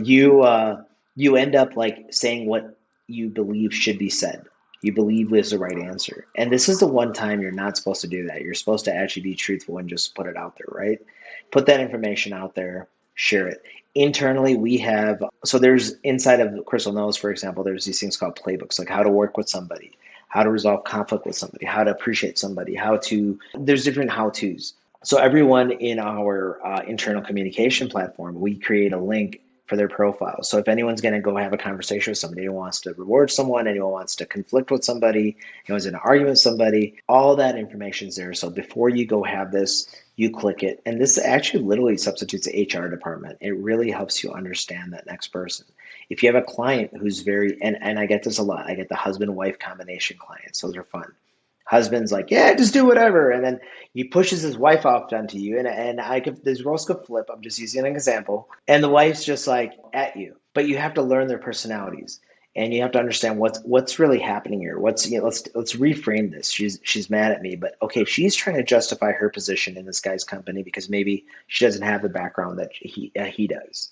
you end up like saying what you believe should be said. You believe is the right answer. And this is the one time you're not supposed to do that. You're supposed to actually be truthful and just put it out there, right? Put that information out there, share it. Internally, we have, so there's inside of Crystal Knows, for example, there's these things called playbooks, like how to work with somebody, how to resolve conflict with somebody, how to appreciate somebody, there's different how-tos. So everyone in our internal communication platform, we create a link for their profile. So if anyone's going to go have a conversation with somebody, anyone wants to reward someone, anyone wants to conflict with somebody, anyone's in an argument with somebody, all that information is there. So before you go have this, you click it. And this actually literally substitutes the HR department. It really helps you understand that next person. If you have a client who's and I get this a lot, I get the husband-wife combination clients. Those are fun. Husband's like, yeah, just do whatever. And then he pushes his wife off onto you. And this roles could flip. I'm just using an example. And the wife's just like at you. But you have to learn their personalities. And you have to understand what's really happening here. Let's reframe this. She's mad at me, but okay, she's trying to justify her position in this guy's company because maybe she doesn't have the background that he does.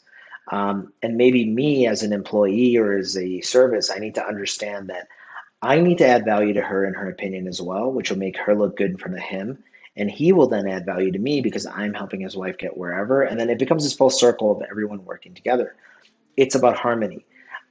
And maybe me as an employee or as a service, I need to understand that I need to add value to her and her opinion as well, which will make her look good in front of him. And he will then add value to me because I'm helping his wife get wherever. And then it becomes this full circle of everyone working together. It's about harmony.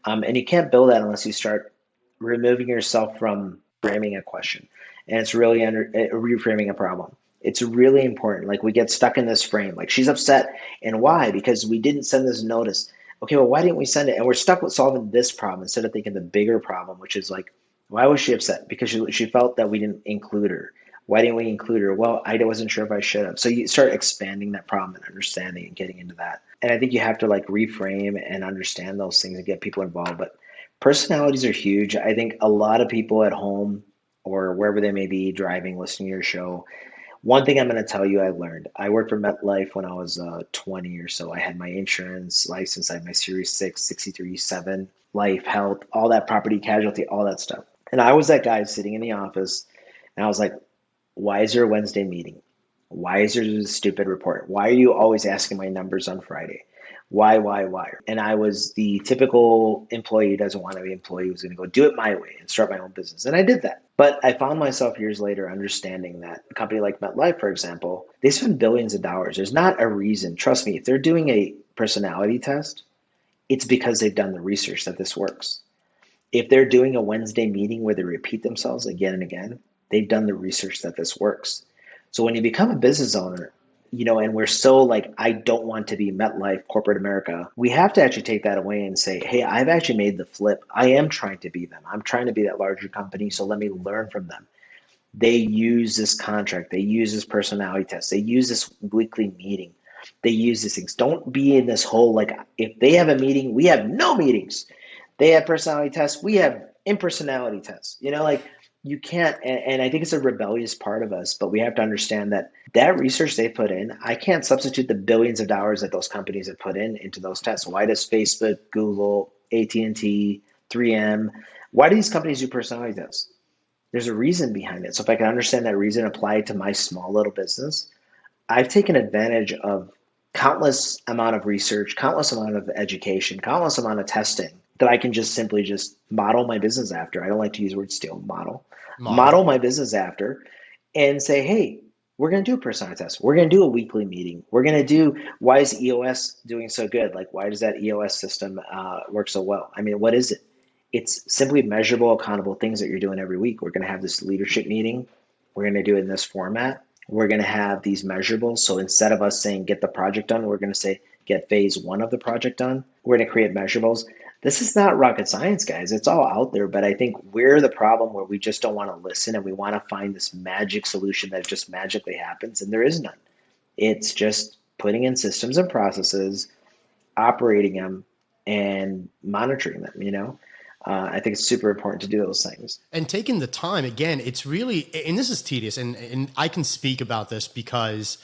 And you can't build that unless you start removing yourself from framing a question. And it's really reframing a problem. It's really important. Like, we get stuck in this frame. Like, she's upset. And why? Because we didn't send this notice. Okay, well, why didn't we send it? And we're stuck with solving this problem instead of thinking the bigger problem, which is like, why was she upset? Because she felt that we didn't include her. Why didn't we include her? Well, I wasn't sure if I should have. So you start expanding that problem and understanding and getting into that. And I think you have to like reframe and understand those things and get people involved. But personalities are huge. I think a lot of people at home or wherever they may be driving, listening to your show, one thing I'm going to tell you I learned. I worked for MetLife when I was 20 or so. I had my insurance license. I had my Series 6, 63.7, life, health, all that property casualty, all that stuff. And I was that guy sitting in the office, and I was like, Why is there a Wednesday meeting? Why is there this stupid report? Why are you always asking my numbers on Friday? Why? And I was the typical employee who doesn't want to be an employee, who's going to go do it my way and start my own business. And I did that. But I found myself years later understanding that a company like MetLife, for example, they spend billions of dollars. There's not a reason, trust me, if they're doing a personality test, it's because they've done the research that this works. If they're doing a Wednesday meeting where they repeat themselves again and again, they've done the research that this works. So when you become a business owner, and we're so like, I don't want to be MetLife, corporate America, we have to actually take that away and say, hey, I've actually made the flip. I am trying to be them. I'm trying to be that larger company. So let me learn from them. They use this contract. They use this personality test. They use this weekly meeting. They use these things. Don't be in this whole, like, if they have a meeting, we have no meetings. They have personality tests. We have impersonality tests. Like, you can't, and I think it's a rebellious part of us, but we have to understand that research they put in, I can't substitute the billions of dollars that those companies have put into those tests. Why does Facebook, Google, AT&T, 3M, why do these companies do personality tests? There's a reason behind it. So if I can understand that reason, apply it to my small little business, I've taken advantage of countless amount of research, countless amount of education, countless amount of testing that I can just simply just model my business after. I don't like to use the word steal, model my business after, and say, hey, we're going to do a personality test. We're going to do a weekly meeting. We're going to do, why is EOS doing so good? Like, why does that EOS system work so well? I mean, what is it? It's simply measurable, accountable things that you're doing every week. We're going to have this leadership meeting. We're going to do it in this format. We're going to have these measurables. So instead of us saying get the project done, we're going to say get phase 1 of the project done. We're going to create measurables. This is not rocket science, guys. It's all out there. But I think we're the problem, where we just don't want to listen, and we want to find this magic solution that just magically happens. And there is none. It's just putting in systems and processes, operating them, and monitoring them. I think it's super important to do those things. And taking the time, again, it's really, and this is tedious, and I can speak about this because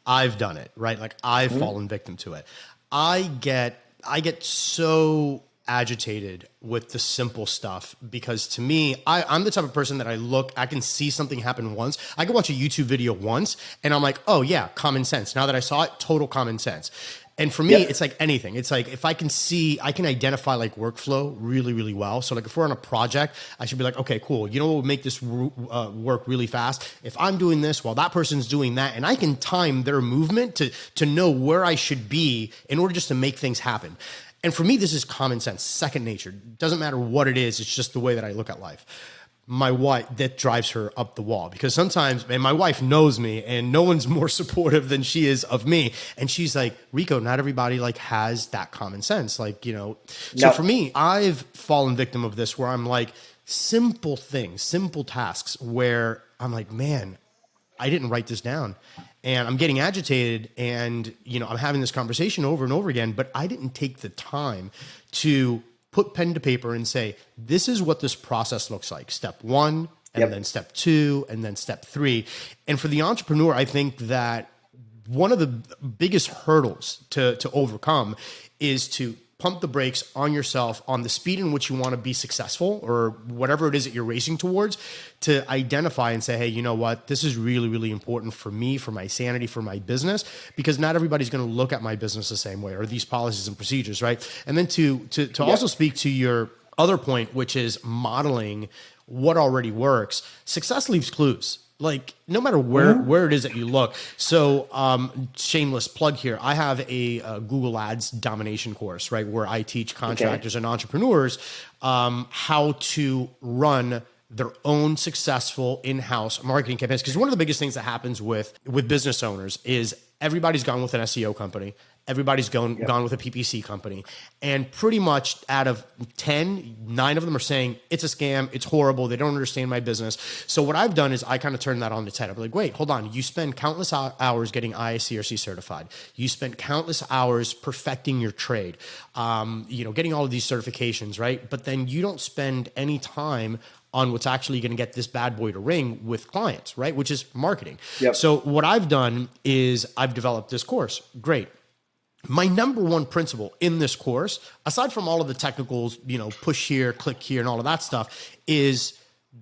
I've done it, right? Like, I've fallen victim to it. I get so agitated with the simple stuff, because to me, I'm the type of person that I can see something happen once. I can watch a YouTube video once and I'm like, oh yeah, common sense. Now that I saw it, total common sense. And for me, It's like anything. It's like, if I can identify like workflow really, really well. So like, if we're on a project, I should be like, okay, cool. You know what would make this work really fast? If I'm doing this while that person's doing that, and I can time their movement to know where I should be in order just to make things happen. And for me, this is common sense, second nature. Doesn't matter what it is. It's just the way that I look at life. My wife, that drives her up the wall, because sometimes, and my wife knows me, and no one's more supportive than she is of me. And she's like, Rico, not everybody like has that common sense. Like, So for me, I've fallen victim of this, where I'm like, simple things, simple tasks, where I'm like, man, I didn't write this down. And I'm getting agitated, and, I'm having this conversation over and over again, but I didn't take the time to put pen to paper and say, this is what this process looks like. Step 1, and then step 2, and then step 3. And for the entrepreneur, I think that one of the biggest hurdles to overcome is to pump the brakes on yourself, on the speed in which you want to be successful, or whatever it is that you're racing towards, to identify and say, hey, you know what? This is really, really important for me, for my sanity, for my business, because not everybody's going to look at my business the same way, or these policies and procedures, right? And then to also speak to your other point, which is modeling what already works. Success leaves clues. Like, no matter where it is that you look. So, shameless plug here. I have a Google Ads domination course, right, where I teach contractors and entrepreneurs how to run their own successful in-house marketing campaigns. Because one of the biggest things that happens with business owners is everybody's gone with an SEO company. Everybody's gone with a PPC company. And pretty much out of 10, 9 of them are saying, it's a scam, it's horrible, they don't understand my business. So what I've done is I kind of turn that on its head. I'm like, wait, hold on. You spend countless hours getting ISCRC certified. You spent countless hours perfecting your trade, getting all of these certifications, right? But then you don't spend any time on what's actually going to get this bad boy to ring with clients, right? Which is marketing. So what I've done is I've developed this course. Great. My number one principle in this course, aside from all of the technicals, push here, click here, and all of that stuff, is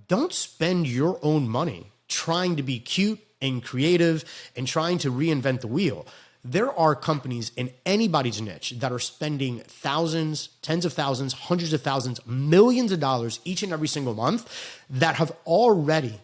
don't spend your own money trying to be cute and creative and trying to reinvent the wheel. There are companies in anybody's niche that are spending thousands, tens of thousands, hundreds of thousands, millions of dollars each and every single month that have already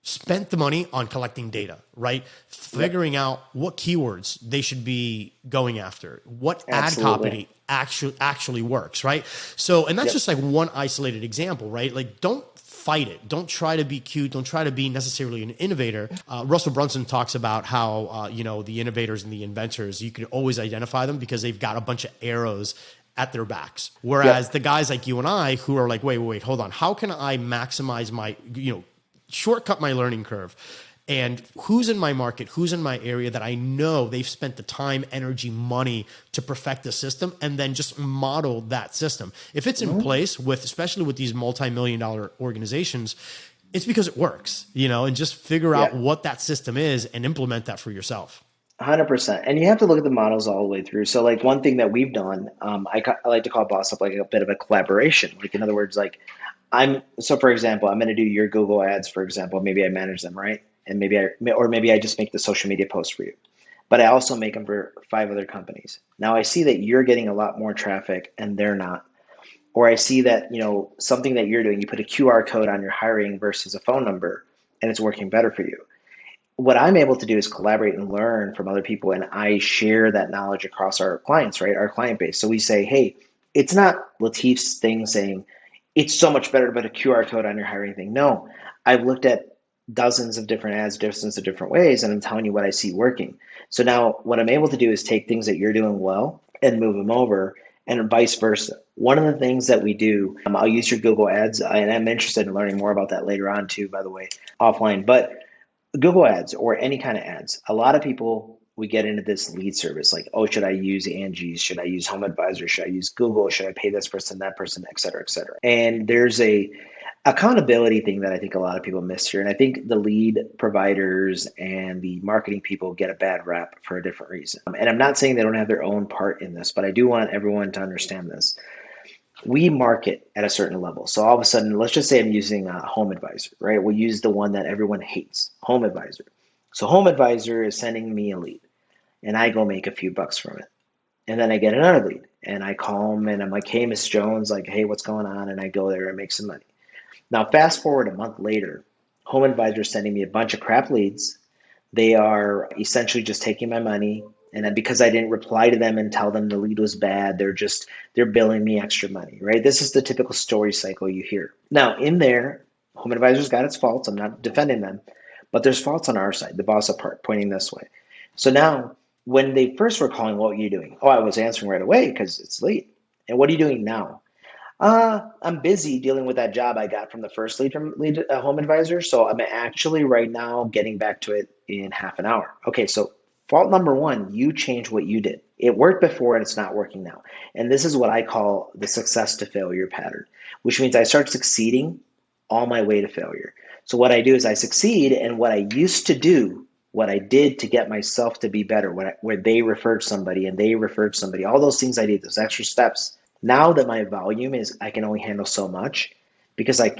spent the money on collecting data, right? Figuring out what keywords they should be going after, what ad copy actually works, right? So, and that's just like one isolated example, right? Like, don't fight it. Don't try to be cute. Don't try to be necessarily an innovator. Russell Brunson talks about how, the innovators and the inventors, you can always identify them because they've got a bunch of arrows at their backs. Whereas the guys like you and I who are like, wait, hold on. How can I maximize my, shortcut my learning curve? And who's in my market, who's in my area that I know they've spent the time, energy, money to perfect the system, and then just model that system. If it's in place especially with these multi-million-dollar organizations, it's because it works, and just figure out what that system is and implement that for yourself. 100%. And you have to look at the models all the way through. So like one thing that we've done, I like to call Boss Up like a bit of a collaboration. Like in other words, like for example, I'm going to do your Google ads, for example. Maybe I manage them, right? And maybe I just make the social media post for you, but I also make them for 5 other companies. Now I see that you're getting a lot more traffic and they're not, or I see that, something that you're doing, you put a QR code on your hiring versus a phone number and it's working better for you. What I'm able to do is collaborate and learn from other people. And I share that knowledge across our clients, right? Our client base. So we say, hey, it's not Lateef's thing saying it's so much better to put a QR code on your hiring thing. No, I've looked at dozens of different ads, dozens of different ways, and I'm telling you what I see working. So now what I'm able to do is take things that you're doing well and move them over, and vice versa. One of the things that we do, I'll use your Google ads, and I'm interested in learning more about that later on too, by the way, offline, but Google ads or any kind of ads, a lot of people, we get into this lead service, like, oh, should I use Angie's? Should I use Home Advisor? Should I use Google? Should I pay this person, that person, et cetera, et cetera. And there's a accountability thing that I think a lot of people miss here. And I think the lead providers and the marketing people get a bad rap for a different reason. And I'm not saying they don't have their own part in this, but I do want everyone to understand this. We market at a certain level. So all of a sudden, let's just say I'm using a Home Advisor, right? We'll use the one that everyone hates, Home Advisor. So Home Advisor is sending me a lead and I go make a few bucks from it. And then I get another lead and I call them and I'm like, hey, Miss Jones, like, hey, what's going on? And I go there and make some money. Now, fast forward a month later, Home Advisor is sending me a bunch of crap leads. They are essentially just taking my money. And then because I didn't reply to them and tell them the lead was bad, they're billing me extra money, right? This is the typical story cycle you hear. Now, in there, Home Advisor's got its faults. I'm not defending them, but there's faults on our side, the boss up part, pointing this way. So now, when they first were calling, what were you doing? Oh, I was answering right away because it's late. And what are you doing now? I'm busy dealing with that job I got from the first lead from Home Advisor. So I'm actually right now getting back to it in half an hour. Okay, so fault number 1, you changed what you did. It worked before and it's not working now. And this is what I call the success to failure pattern, which means I start succeeding on my way to failure. So what I do is I succeed, and what I used to do, what I did to get myself to be better, where they referred somebody and they referred somebody, all those things I did, those extra steps. Now that my volume is, I can only handle so much because I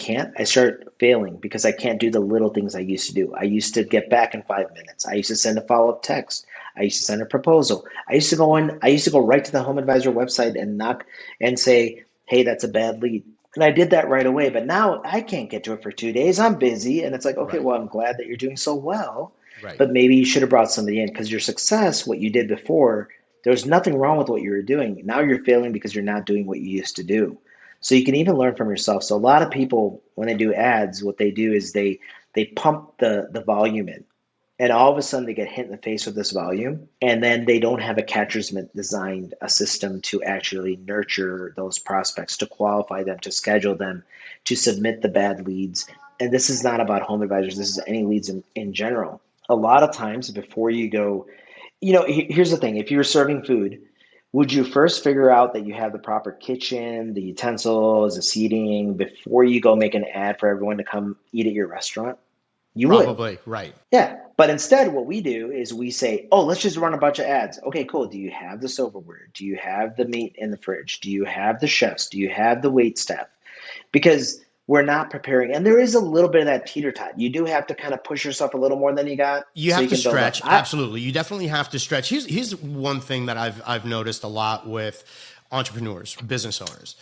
start failing because I can't do the little things I used to do. I used to get back in 5 minutes. I used to send a follow-up text. I used to send a proposal. I used to go right to the Home Advisor website and knock and say, hey, that's a bad lead. And I did that right away. But now I can't get to it for 2 days. I'm busy. And it's like, okay, well, I'm glad that you're doing so well. Right. But maybe you should have brought somebody in because your success, what you did before, there was nothing wrong with what you were doing. Now you're failing because you're not doing what you used to do. So you can even learn from yourself. So a lot of people, when they do ads, what they do is they pump the volume in. And all of a sudden they get hit in the face with this volume. And then they don't have a catcher's mitt designed, a system to actually nurture those prospects, to qualify them, to schedule them, to submit the bad leads. And this is not about Home Advisors. This is any leads in general. A lot of times before you go, here's the thing. If you're serving food, would you first figure out that you have the proper kitchen, the utensils, the seating before you go make an ad for everyone to come eat at your restaurant? You Probably, would. right. Yeah. But instead, what we do is we say, oh, let's just run a bunch of ads. Okay, cool. Do you have the silverware? Do you have the meat in the fridge? Do you have the chefs? Do you have the wait staff? Because we're not preparing. And there is a little bit of that teeter tot. You do have to kind of push yourself a little more than you got You so have you to can build up. stretch. Absolutely. You definitely have to stretch. Here's one thing that I've noticed a lot with entrepreneurs, business owners.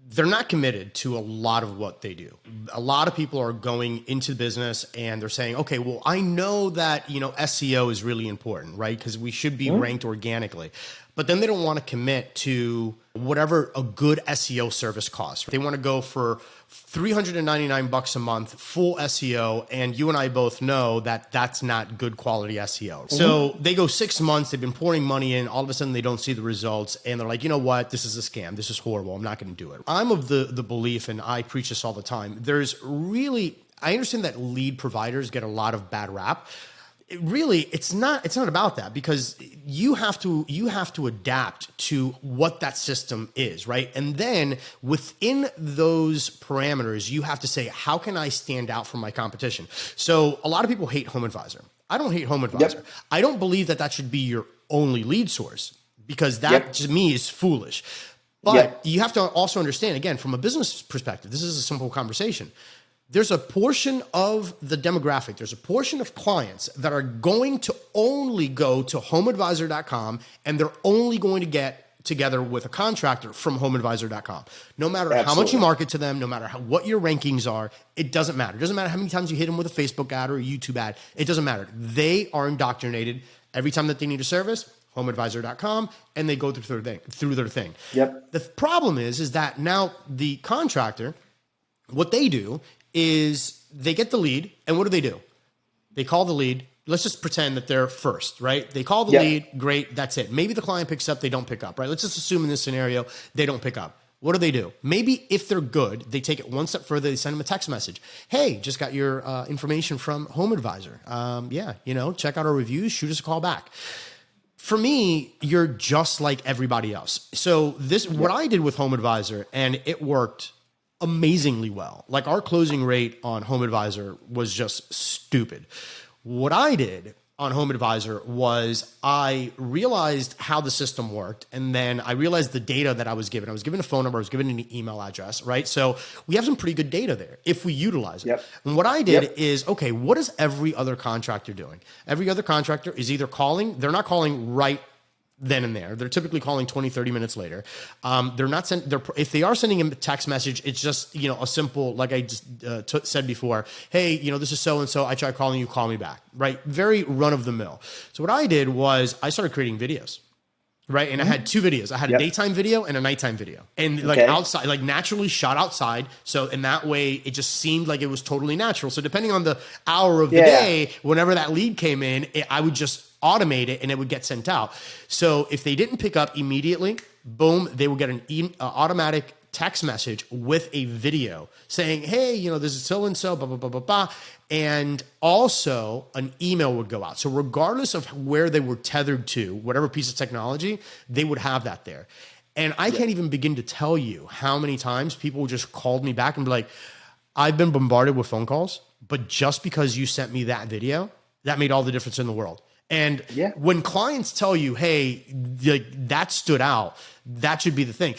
They're not committed to a lot of what they do. A lot of people are going into business and they're saying, okay, well, I know that, SEO is really important, right? Because we should be ranked organically. But then they don't want to commit to whatever a good SEO service costs. They want to go for $399 a month, full SEO. And you and I both know that that's not good quality SEO. So they go 6 months, they've been pouring money in, all of a sudden they don't see the results. And they're like, you know what? This is a scam. This is horrible. I'm not going to do it. I'm of the belief, and I preach this all the time. I understand that lead providers get a lot of bad rap. It's not about that, because you have to adapt to what that system is, right? And then within those parameters, you have to say, how can I stand out from my competition? So a lot of people hate HomeAdvisor. I don't hate HomeAdvisor. Yep. I don't believe that should be your only lead source, because that to me is foolish. But you have to also understand, again, from a business perspective, this is a simple conversation. There's a portion of the demographic, there's a portion of clients that are going to only go to homeadvisor.com, and they're only going to get together with a contractor from homeadvisor.com. No matter how much you market to them, no matter what your rankings are, it doesn't matter. It doesn't matter how many times you hit them with a Facebook ad or a YouTube ad. It doesn't matter. They are indoctrinated every time that they need a service, homeadvisor.com, and they go through their thing. Yep. The problem is that now the contractor, what they do is they get the lead, and what do? They call the lead. Let's just pretend that they're first, right? They call the lead, great, that's it. Maybe the client picks up, they don't pick up, right? Let's just assume in this scenario, they don't pick up. What do? Maybe if they're good, they take it one step further, they send them a text message. Hey, just got your information from HomeAdvisor. Check out our reviews, shoot us a call back. For me, you're just like everybody else. So what I did with HomeAdvisor, and it worked amazingly well. Like, our closing rate on HomeAdvisor was just stupid. What I did on HomeAdvisor was I realized how the system worked, and then I realized the data that I was given. I was given a phone number, I was given an email address, right? So we have some pretty good data there if we utilize it. And what I did is, okay, what is every other contractor doing? Every other contractor is either calling, they're not calling right then and there. They're typically calling 20, 30 minutes later. If they are sending a text message, it's just, a simple, like I just said before, hey, this is so-and-so, I tried calling you, call me back, right? Very run of the mill. So what I did was I started creating videos, right? And I had two videos. I had a daytime video and a nighttime video, and outside, like naturally shot outside. So in that way, it just seemed like it was totally natural. So depending on the hour of the day, whenever that lead came in, I would just automate it and it would get sent out. So if they didn't pick up immediately, boom, they would get an automatic text message with a video saying, hey, this is so-and-so, blah, blah, blah, blah, blah. And also an email would go out. So regardless of where they were tethered to, whatever piece of technology, they would have that there. And I can't even begin to tell you how many times people just called me back and be like, I've been bombarded with phone calls, but just because you sent me that video, that made all the difference in the world. And when clients tell you, hey, that stood out, that should be the thing.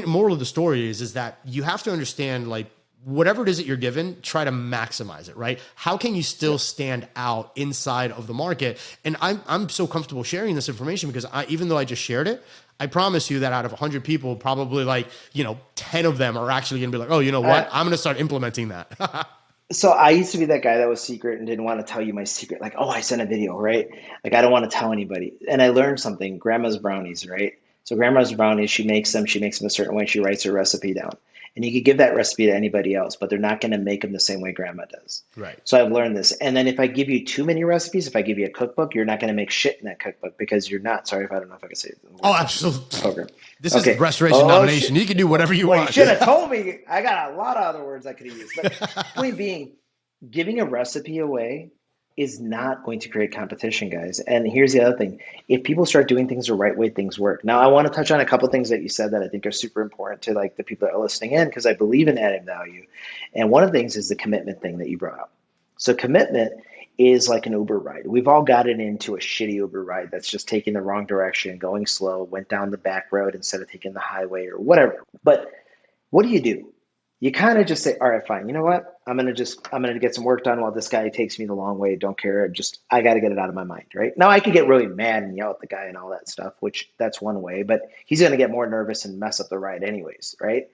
Moral of the story is that you have to understand, like, whatever it is that you're given, try to maximize it, right? How can you still stand out inside of the market? And I'm so comfortable sharing this information because even though I just shared it, I promise you that out of 100 people, probably 10 of them are actually going to be like, oh, you know what? I'm going to start implementing that. So I used to be that guy that was secret and didn't want to tell you my secret. Like, oh, I sent a video, right? Like, I don't want to tell anybody. And I learned something, grandma's brownies, right? So grandma's brownies, she makes them a certain way. She writes her recipe down. And you could give that recipe to anybody else, but they're not going to make them the same way grandma does. Right. So I've learned this. And then if I give you too many recipes, if I give you a cookbook, you're not going to make shit in that cookbook because you're not. Sorry if I don't know if I can say it. Oh, absolutely. Program. This is Restoration Domination. You can do whatever you want. You should have told me. I got a lot of other words I could have used. But point being, giving a recipe away is not going to create competition, guys. And here's the other thing. If people start doing things the right way, things work. Now, I want to touch on a couple of things that you said that I think are super important to like the people that are listening in, because I believe in adding value. And one of the things is the commitment thing that you brought up. So commitment is like an Uber ride. We've all gotten into a shitty Uber ride that's just taking the wrong direction, going slow, went down the back road instead of taking the highway or whatever. But what do? you kind of just say, all right, fine. You know what? I'm gonna get some work done while this guy takes me the long way. Don't care. I got to get it out of my mind, right? Now I could get really mad and yell at the guy and all that stuff, which that's one way, but he's gonna get more nervous and mess up the ride anyways, right?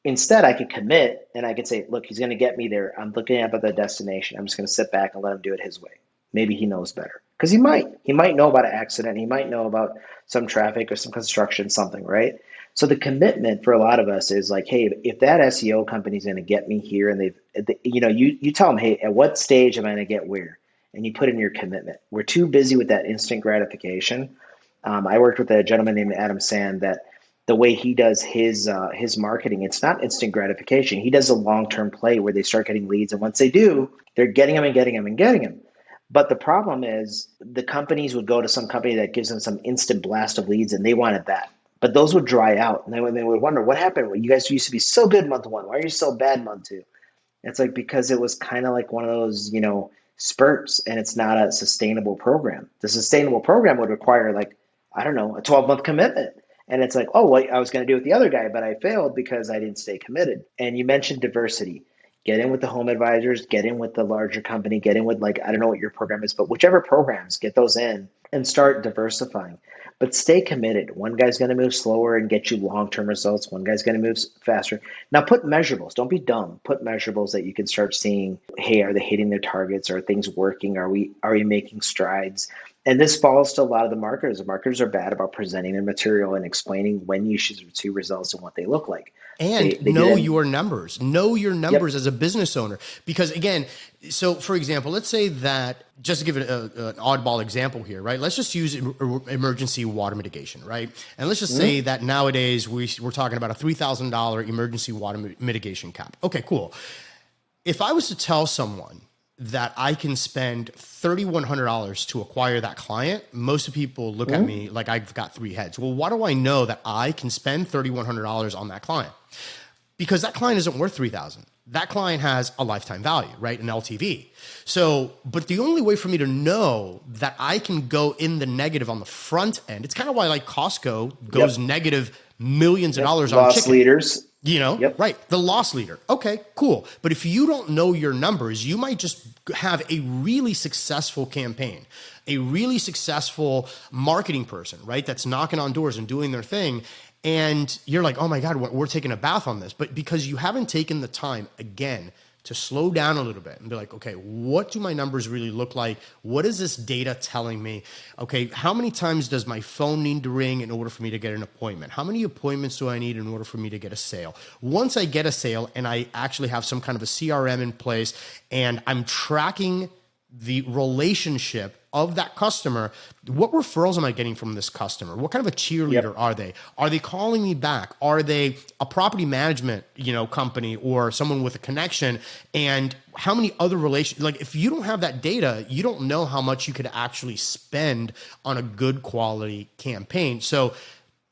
Instead, I could commit and I could say, look, he's gonna get me there. I'm looking up at the destination. I'm just gonna sit back and let him do it his way. Maybe he knows better because he might know about an accident. He might know about some traffic or some construction, something, right? So the commitment for a lot of us is like, hey, if that SEO company is going to get me here, and you tell them, hey, at what stage am I going to get where, and you put in your commitment. We're too busy with that instant gratification. I worked with a gentleman named Adam Sand that the way he does his marketing, it's not instant gratification. He does a long term play where they start getting leads, and once they do, they're getting them and getting them and getting them. But the problem is the companies would go to some company that gives them some instant blast of leads and they wanted that. But those would dry out. And then they would wonder what happened. Well, you guys used to be so good month one. Why are you so bad month two? It's like because it was kind of like one of those, spurts, and it's not a sustainable program. The sustainable program would require like, I don't know, a 12-month commitment. And it's like, oh, well, I was going to do it with the other guy, but I failed because I didn't stay committed. And you mentioned diversity. Get in with the home advisors, get in with the larger company, get in with like, I don't know what your program is, but whichever programs, get those in and start diversifying. But stay committed. One guy's going to move slower and get you long-term results. One guy's going to move faster. Now put measurables. Don't be dumb. Put measurables that you can start seeing, hey, are they hitting their targets? Are things working? Are we making strides? And this falls to a lot of the marketers. The marketers are bad about presenting their material and explaining when you should see results and what they look like. And know your numbers. Know your numbers as a business owner. Because again, so for example, let's say that, just to give it an oddball example here, right? Let's just use emergency water mitigation, right? And let's just say that nowadays we're talking about a $3,000 emergency water mitigation cap. Okay, cool. If I was to tell someone that I can spend $3,100 to acquire that client, most of people look at me like I've got three heads. Well, why do I know that I can spend $3,100 on that client? Because that client isn't worth $3,000. That client has a lifetime value, right? An LTV. So, but the only way for me to know that I can go in the negative on the front end, it's kind of why like Costco goes negative millions of dollars on loss chicken. leaders. Right. The loss leader. Okay, cool. But if you don't know your numbers, you might just have a really successful campaign, a really successful marketing person, right? That's knocking on doors and doing their thing. And you're like, oh my God, we're taking a bath on this. But because you haven't taken the time, again, to slow down a little bit and be like, okay, what do my numbers really look like? What is this data telling me? Okay, how many times does my phone need to ring in order for me to get an appointment? How many appointments do I need in order for me to get a sale? Once I get a sale and I actually have some kind of a CRM in place and I'm tracking the relationship of that customer, what referrals am I getting from this customer? What kind of a cheerleader are they? Are they calling me back? Are they a property management, company or someone with a connection? And how many other like if you don't have that data, you don't know how much you could actually spend on a good quality campaign. So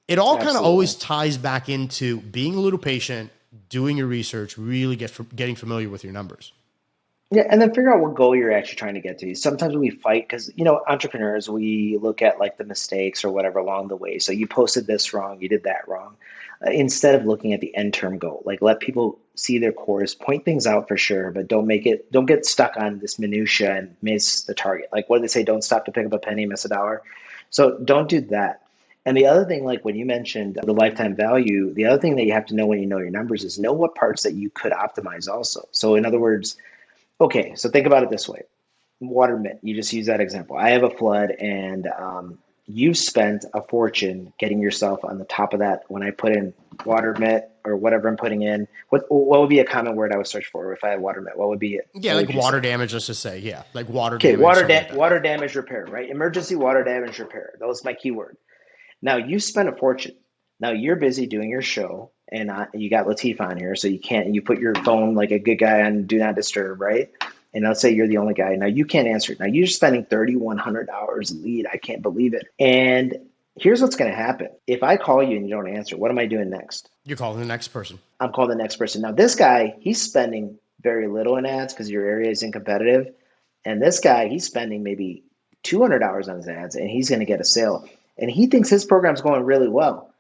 it all kind of always ties back into being a little patient, doing your research, really getting familiar with your numbers. Yeah, and then figure out what goal you're actually trying to get to. Sometimes we fight because, entrepreneurs, we look at like the mistakes or whatever along the way. So you posted this wrong, you did that wrong. Instead of looking at the end term goal, like let people see their course, point things out for sure, but don't get stuck on this minutia and miss the target. Like what do they say? Don't stop to pick up a penny, miss a dollar. So don't do that. And the other thing, like when you mentioned the lifetime value, the other thing that you have to know when you know your numbers is know what parts that you could optimize also. So in other words, okay, so think about it this way. Water mitt, you just use that example. I have a flood and you spent a fortune getting yourself on the top of that. When I put in water mitt or whatever I'm putting in, what would be a common word I would search for if I had water mitt? What would be it? Yeah, like water damage, let's just say. Yeah, like water damage. Okay, water damage repair, right? Emergency water damage repair. That was my keyword. Now you spent a fortune. Now you're busy doing your show and you got Lateef on here, so you put your phone like a good guy on do not disturb, right? And let's say you're the only guy. Now you can't answer it. Now you're spending $3,100 a lead. I can't believe it. And here's what's going to happen. If I call you and you don't answer, what am I doing next? You're calling the next person. I'm calling the next person. Now this guy, he's spending very little in ads because your area isn't competitive. And this guy, he's spending maybe $200 on his ads and he's going to get a sale. And he thinks his program's going really well,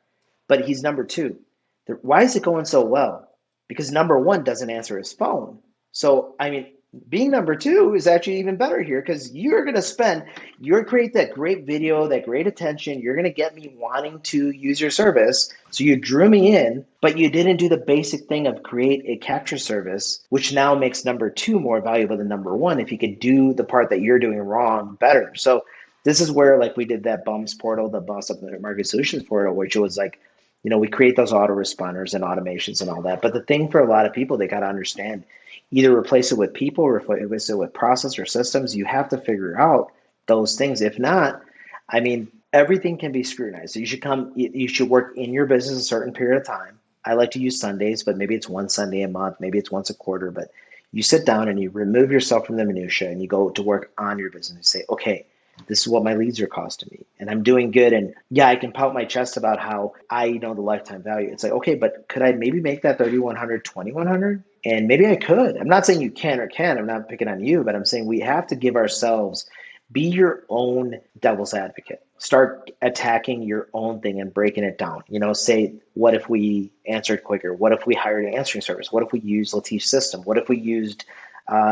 but he's number two. Why is it going so well? because number one doesn't answer his phone. So, I mean, being number two is actually even better here because you're create that great video, that great attention. You're going to get me wanting to use your service. So you drew me in, but you didn't do the basic thing of create a capture service, which now makes number two more valuable than number one if you could do the part that you're doing wrong better. So this is where like we did that bums portal, the Boss Up Market Solutions portal, which was like, we create those autoresponders and automations and all that. But the thing for a lot of people, they got to understand, either replace it with people or replace it with process or systems. You have to figure out those things. If not, I mean, everything can be scrutinized. So you should work in your business a certain period of time. I like to use Sundays, but maybe it's one Sunday a month, maybe it's once a quarter, but you sit down and you remove yourself from the minutia and you go to work on your business and say, okay, this is what my leads are costing me and I'm doing good. And yeah, I can pout my chest about how I know the lifetime value. It's like, okay, but could I maybe make that 3,100, 2,100? And maybe I could. I'm not saying you can or can't. I'm not picking on you, but I'm saying we have to give ourselves, be your own devil's advocate. Start attacking your own thing and breaking it down. Say, what if we answered quicker? What if we hired an answering service? What if we used Lateef's system? What if we used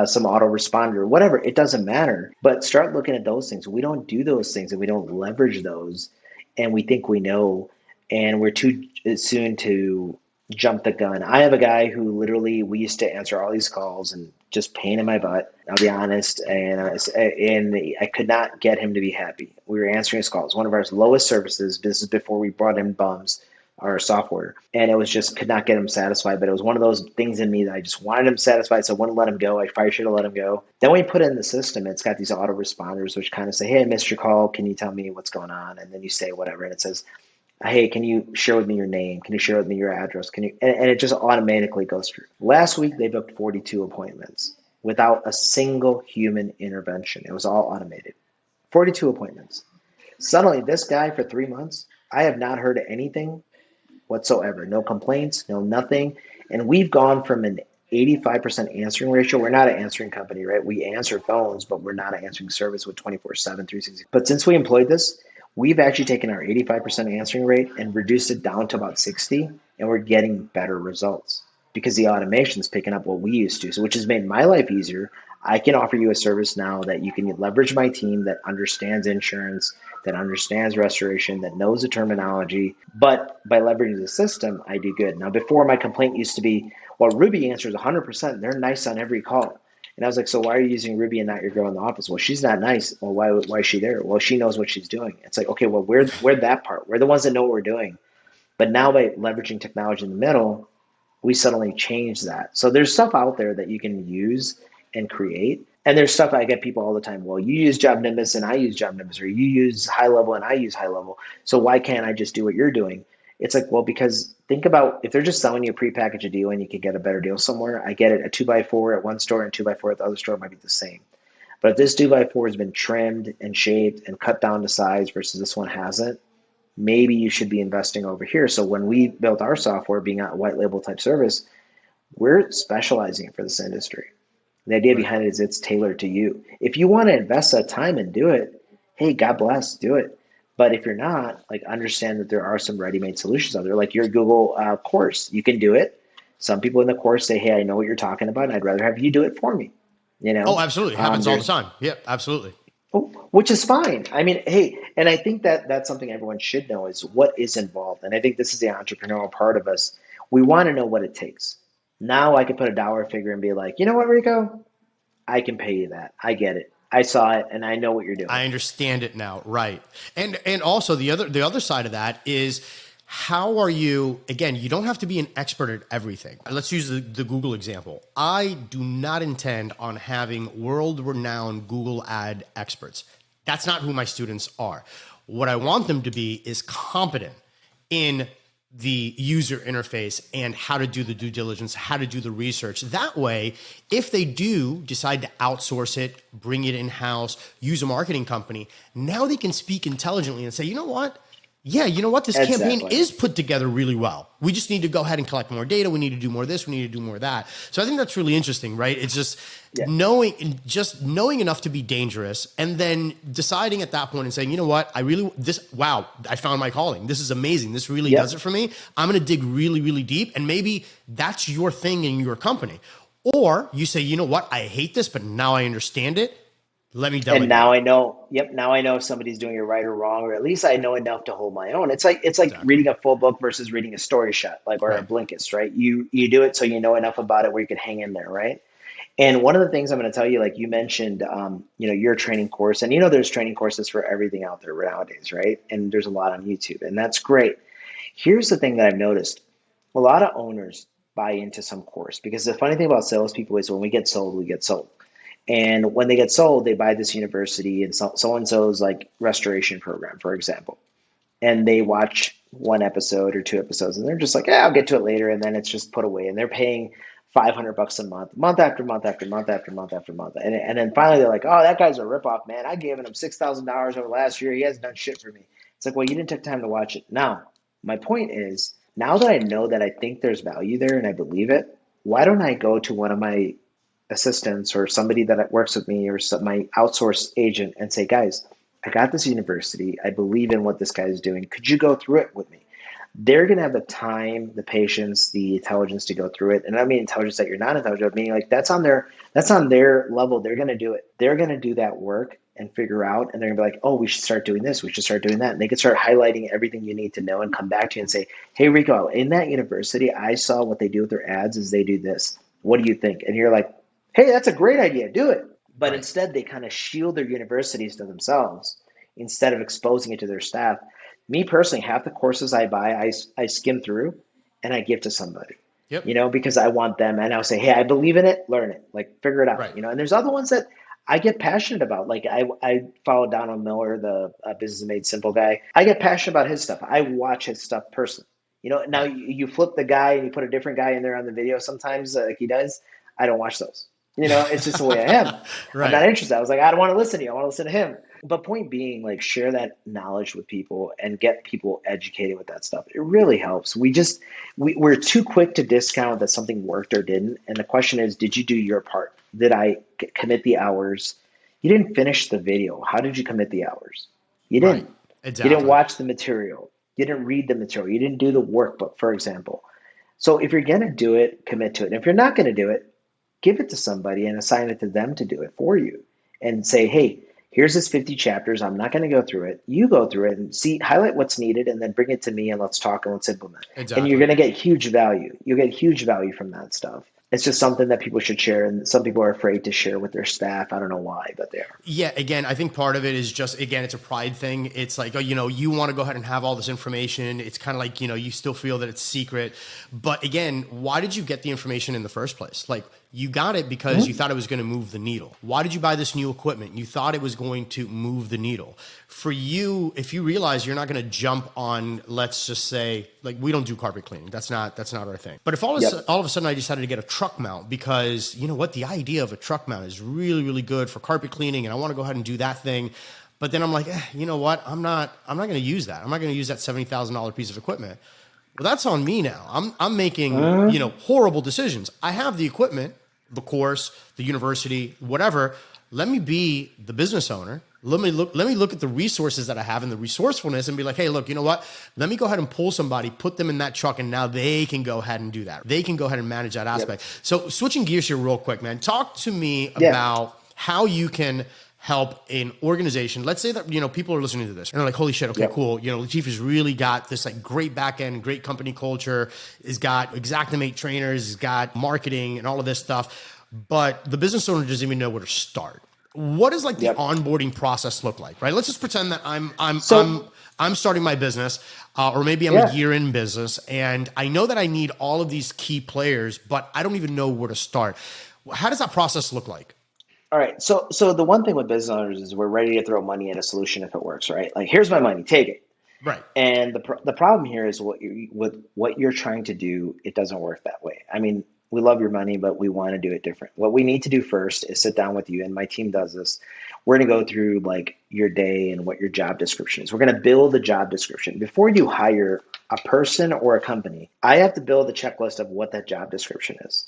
some autoresponder, whatever, it doesn't matter. But start looking at those things. We don't do those things and we don't leverage those. And we think we know, and we're too soon to jump the gun. I have a guy who literally, we used to answer all these calls and just pain in my butt, I'll be honest. And I could not get him to be happy. We were answering his calls, one of our lowest services. This is before we brought in bums, our software. And it was just, could not get him satisfied. But it was one of those things in me that I just wanted him satisfied. So I wouldn't let him go. I probably should have let him go. Then we put it in the system. It's got these autoresponders, which kind of say, hey, I missed your call. Can you tell me what's going on? And then you say whatever. And it says, hey, can you share with me your name? Can you share with me your address? And it just automatically goes through. Last week, they booked 42 appointments without a single human intervention. It was all automated. 42 appointments. Suddenly, this guy for 3 months, I have not heard anything whatsoever. No complaints, no nothing. And we've gone from an 85% answering ratio. We're not an answering company, right? We answer phones, but we're not an answering service with 24/7, 360. But since we employed this, we've actually taken our 85% answering rate and reduced it down to about 60, and we're getting better results because the automation is picking up what we used to, so which has made my life easier. I can offer you a service now that you can leverage my team that understands insurance, that understands restoration, that knows the terminology. But by leveraging the system, I do good. Now, before, my complaint used to be, well, Ruby answers 100%. They're nice on every call. And I was like, so why are you using Ruby and not your girl in the office? Well, she's not nice. Well, why is she there? Well, she knows what she's doing. It's like, okay, well, we're that part. We're the ones that know what we're doing. But now by leveraging technology in the middle, we suddenly change that. So there's stuff out there that you can use and create. And there's stuff I get people all the time. Well, you use Job Nimbus and I use Job Nimbus, or you use high level and I use high level. So why can't I just do what you're doing? It's like, well, because think about if they're just selling you a prepackaged deal and you could get a better deal somewhere. I get it. A 2x4 at one store and 2x4 at the other store might be the same. But if this 2x4 has been trimmed and shaped and cut down to size versus this one hasn't, maybe you should be investing over here. So when we built our software, being a white label type service, we're specializing for this industry. The idea behind it is it's tailored to you. If you want to invest that time and do it, hey, God bless, do it. But if you're not, like, understand that there are some ready-made solutions out there, like your Google course. You can do it. Some people in the course say, hey, I know what you're talking about, and I'd rather have you do it for me. Oh, absolutely. It happens all the time. Yeah, absolutely. Which is fine. I mean, hey, and I think that that's something everyone should know is what is involved. And I think this is the entrepreneurial part of us. We want to know what it takes. Now I can put a dollar figure and be like, you know what, Rico? I can pay you that. I get it. I saw it and I know what you're doing. I understand it now. Right. And also the other side of that is, how are you, again, you don't have to be an expert at everything. Let's use the Google example. I do not intend on having world-renowned Google ad experts. That's not who my students are. What I want them to be is competent in the user interface and how to do the due diligence, how to do the research. That way, if they do decide to outsource it, bring it in-house, use a marketing company, now they can speak intelligently and say, you know what? yeah, you know what? This campaign Exactly. is put together really well. We just need to go ahead and collect more data. We need to do more of this. We need to do more of that. So I think that's really interesting, right? It's just Yeah. knowing enough to be dangerous, and then deciding at that point and saying, you know what? Wow, I found my calling. This is amazing. This really does it for me. I'm going to dig really, really deep. And maybe that's your thing in your company. Or you say, you know what? I hate this, but now I understand it. Let me And delegate. now I know, now I know if somebody's doing it right or wrong, or at least I know enough to hold my own. It's like Exactly. reading a full book versus reading a story shot, like, or a Right. Blinkist, right? You do it so you know enough about it where you can hang in there, right? And one of the things I'm going to tell you, like you mentioned, your training course, and there's training courses for everything out there nowadays, right? And there's a lot on YouTube, and that's great. Here's the thing that I've noticed: a lot of owners buy into some course because the funny thing about salespeople is when we get sold, we get sold. And when they get sold, they buy this university and so and so's like restoration program, for example. And they watch one episode or two episodes, and they're just like, "Yeah, I'll get to it later," and then it's just put away. And they're paying $500 a month, month after month after month after month after month. And then finally they're like, "Oh, that guy's a ripoff, man. I gave him $6,000 over last year. He hasn't done shit for me." It's like, well, you didn't take time to watch it. Now, my point is, now that I know that I think there's value there and I believe it, why don't I go to one of my assistants or somebody that works with me or my outsourced agent and say, guys, I got this university. I believe in what this guy is doing. Could you go through it with me? They're going to have the time, the patience, the intelligence to go through it. And I mean intelligence that you're not intelligent, meaning like that's on their level. They're going to do it. They're going to do that work and figure out, and they're going to be like, oh, we should start doing this. We should start doing that. And they can start highlighting everything you need to know and come back to you and say, hey, Rico, in that university, I saw what they do with their ads is they do this. What do you think? And you're like, hey, that's a great idea. Do it. But Right. instead, they kind of shield their universities to themselves instead of exposing it to their staff. Me personally, half the courses I buy, I skim through and I give to somebody, Yep. because I want them. And I'll say, hey, I believe in it, learn it, like figure it out, Right. And there's other ones that I get passionate about. Like I follow Donald Miller, the Business Made Simple guy. I get passionate about his stuff. I watch his stuff personally. Now Right. you flip the guy and you put a different guy in there on the video sometimes, like he does. I don't watch those. It's just the way I am. I'm not Right. interested. I was like, I don't want to listen to you. I want to listen to him. But point being, like, share that knowledge with people and get people educated with that stuff. It really helps. We're too quick to discount that something worked or didn't. And the question is, did you do your part? Did I commit the hours? You didn't finish the video. How did you commit the hours? You Right. didn't. You didn't Exactly. watch the material. You didn't read the material. You didn't do the workbook, for example. So if you're going to do it, commit to it. And if you're not going to do it, give it to somebody and assign it to them to do it for you and say, hey, here's this 50 chapters. I'm not going to go through it. You go through it and highlight what's needed and then bring it to me and let's talk and let's implement. And you're Exactly. going to get huge value. You'll get huge value from that stuff. It's just something that people should share. And some people are afraid to share with their staff. I don't know why, but they are. Yeah, again, I think part of it is just, again, it's a pride thing. It's like, oh, you want to go ahead and have all this information. It's kind of like, you still feel that it's secret. But again, why did you get the information in the first place? Like, you got it because you thought it was going to move the needle. Why did you buy this new equipment? You thought it was going to move the needle. For you, if you realize you're not going to jump on, let's just say, like, we don't do carpet cleaning. That's not our thing. But if all of a sudden I decided to get a truck mount because, you know what, the idea of a truck mount is really, really good for carpet cleaning, and I want to go ahead and do that thing. But then I'm like, you know what? I'm not going to use that. I'm not going to use that $70,000 piece of equipment. Well, that's on me now. I'm making, horrible decisions. I have the equipment, the course, the university, whatever. Let me be the business owner. Let me look at the resources that I have and the resourcefulness and be like, hey, look, you know what? Let me go ahead and pull somebody, put them in that truck, and now they can go ahead and do that. They can go ahead and manage that aspect. So switching gears here real quick, man, talk to me about how you can help an organization. Let's say that, people are listening to this and they're like, holy shit, okay, cool. Lateef has really got this like great back end, great company culture, has got Xactimate trainers, has got marketing and all of this stuff. But the business owner doesn't even know where to start. What does like the onboarding process look like, right? Let's just pretend that I'm starting my business, or maybe I'm a year in business, and I know that I need all of these key players, but I don't even know where to start. How does that process look like? All right. So the one thing with business owners is we're ready to throw money at a solution if it works, right? Like, here's my money, take it. Right. And the problem here is what you're trying to do. It doesn't work that way. I mean, We love your money, but we want to do it different. What we need to do first is sit down with you, and my team does this. We're going to go through like your day and what your job description is. We're going to build a job description. Before you hire a person or a company, I have to build a checklist of what that job description is.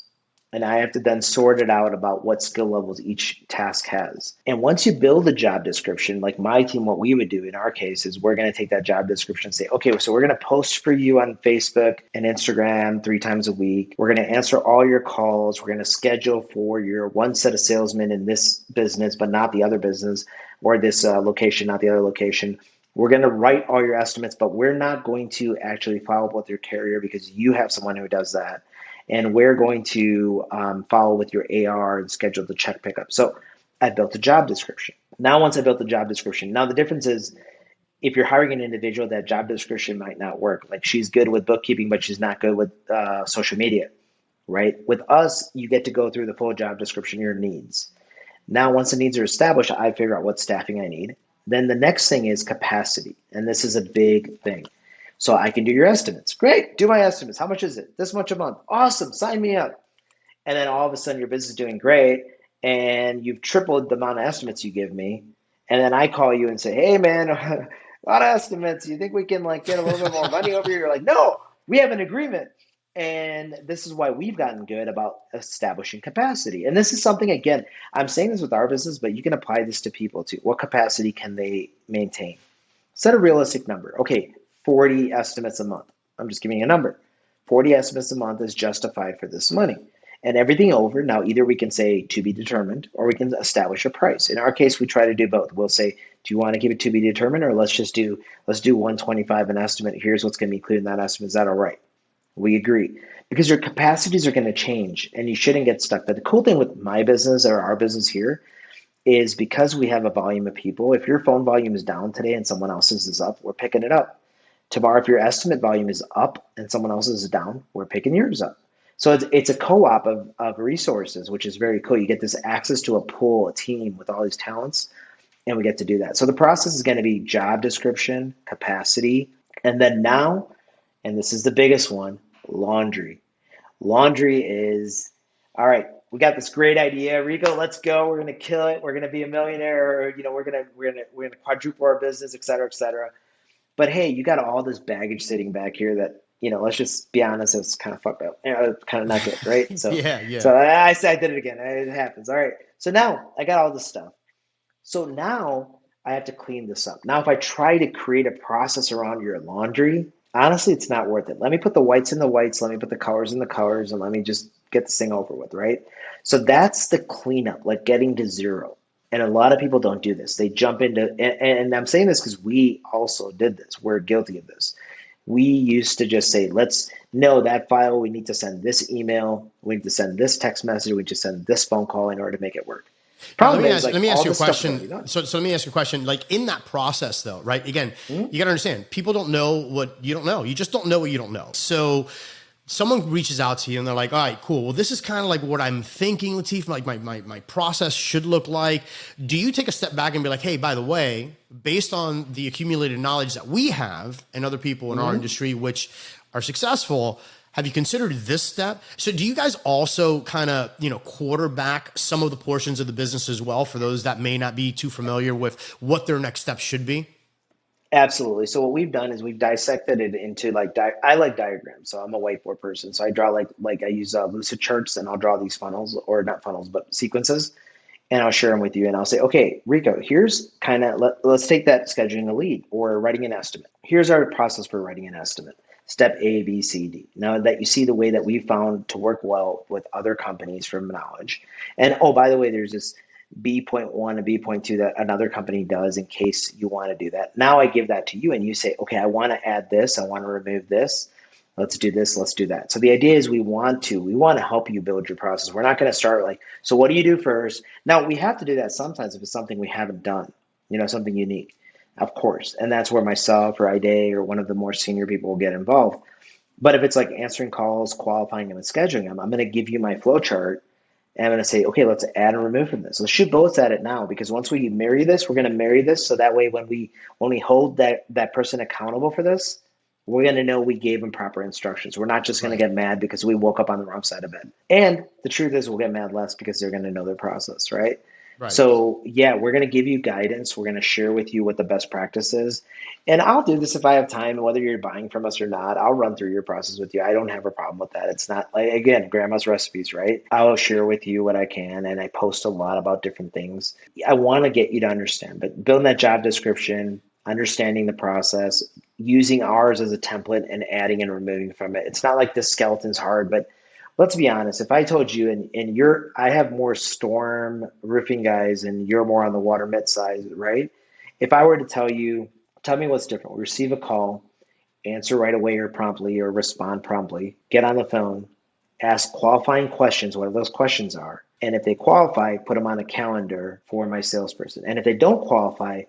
And I have to then sort it out about what skill levels each task has. And once you build a job description, like my team, what we would do in our case is we're going to take that job description and say, okay, so we're going to post for you on Facebook and Instagram 3 times a week. We're going to answer all your calls. We're going to schedule for your one set of salesmen in this business, but not the other business, or this location, not the other location. We're going to write all your estimates, but we're not going to actually follow up with your carrier because you have someone who does that. And we're going to follow with your AR and schedule the check pickup. So I built a job description. Now, once I built the job description, now the difference is if you're hiring an individual, that job description might not work. Like she's good with bookkeeping, but she's not good with social media, right? With us, you get to go through the full job description, your needs. Now, once the needs are established, I figure out what staffing I need. Then the next thing is capacity. And this is a big thing. So I can do your estimates. Great, do my estimates. How much is it? This much a month. Awesome, sign me up. And then all of a sudden your business is doing great and you've tripled the amount of estimates you give me. And then I call you and say, hey man, a lot of estimates. You think we can like get a little bit more money over here? You're like, no, we have an agreement. And this is why we've gotten good about establishing capacity. And this is something, again, I'm saying this with our business, but you can apply this to people too. What capacity can they maintain? Set a realistic number. Okay, 40 estimates a month. I'm just giving you a number. 40 estimates a month is justified for this money. And everything over, now either we can say to be determined or we can establish a price. In our case, we try to do both. We'll say, do you want to give it to be determined, or let's do 125 an estimate. Here's what's going to be included in that estimate. Is that all right? We agree. Because your capacities are going to change and you shouldn't get stuck. But the cool thing with my business or our business here is because we have a volume of people, if your phone volume is down today and someone else's is up, we're picking it up. Tomorrow, if your estimate volume is up and someone else's is down, we're picking yours up. So it's a co-op of resources, which is very cool. You get this access to a pool, a team with all these talents, and we get to do that. So the process is going to be job description, capacity, and then now, and this is the biggest one, laundry. Laundry is, all right, we got this great idea. Rico, let's go. We're going to kill it. We're going to be a millionaire. Or, we're going to quadruple our business, et cetera, et cetera. But hey, you got all this baggage sitting back here that, let's just be honest, it's kind of fucked up. It's kind of not good, right? So yeah. So I did it again. It happens. All right. So now I got all this stuff. So now I have to clean this up. Now, if I try to create a process around your laundry, honestly, it's not worth it. Let me put the whites in the whites. Let me put the colors in the colors, and let me just get this thing over with, right? So that's the cleanup, like getting to zero. And a lot of people don't do this. They jump into, and I'm saying this because we also did this. We're guilty of this. We used to just say, let's know that file. We need to send this email. We need to send this text message. We need to send this phone call in order to make it work. Let me ask you a question. So let me ask you a question. Like in that process though, right? Again, you got to understand, people don't know what you don't know. You just don't know what you don't know. So someone reaches out to you and they're like, all right, cool. Well, this is kind of like what I'm thinking, Lateef, like my process should look like. Do you take a step back and be like, hey, by the way, based on the accumulated knowledge that we have and other people in our industry, which are successful, have you considered this step? So do you guys also kind of, quarterback some of the portions of the business as well for those that may not be too familiar with what their next step should be? Absolutely. So what we've done is we've dissected it into I like diagrams. So I'm a whiteboard person. So I draw like I use lucid charts, and I'll draw these funnels, or not funnels, but sequences, and I'll share them with you. And I'll say, okay, Rico, here's kind of, let's take that scheduling a lead or writing an estimate. Here's our process for writing an estimate. Step A, B, C, D. Now that you see the way that we found to work well with other companies from knowledge. And oh, by the way, there's this B.1 and B.2 that another company does in case you want to do that. Now I give that to you and you say, okay, I want to add this. I want to remove this. Let's do this. Let's do that. So the idea is we want to help you build your process. We're not going to start like, so what do you do first? Now we have to do that sometimes if it's something we haven't done, something unique, of course. And that's where myself or Ide or one of the more senior people will get involved. But if it's like answering calls, qualifying them, and scheduling them, I'm going to give you my flow chart. And I'm going to say, okay, let's add and remove from this. Let's shoot bullets at it now, because once we marry this, we're going to marry this. So that way, when we hold that person accountable for this, We're going to know we gave them proper instructions. We're not just going to Right. get mad because we woke up on the wrong side of bed. And the truth is, we'll get mad less because they're going to know their process, right? Right. So, yeah, we're going to give you guidance. We're going to share with you what the best practice is. And I'll do this if I have time, whether you're buying from us or not. I'll run through your process with you. I don't have a problem with that. It's not like, again, grandma's recipes, right? I'll share with you what I can, and I post a lot about different things. I want to get you to understand, but building that job description, understanding the process, using ours as a template and adding and removing from it. It's not like the skeleton's hard, but let's be honest. If I told you, and I have more storm roofing guys, and you're more on the water mid side, right? If I were to tell you, tell me what's different. We receive a call, answer right away or promptly, or respond promptly. Get on the phone, ask qualifying questions, whatever those questions are. And if they qualify, put them on a calendar for my salesperson. And if they don't qualify,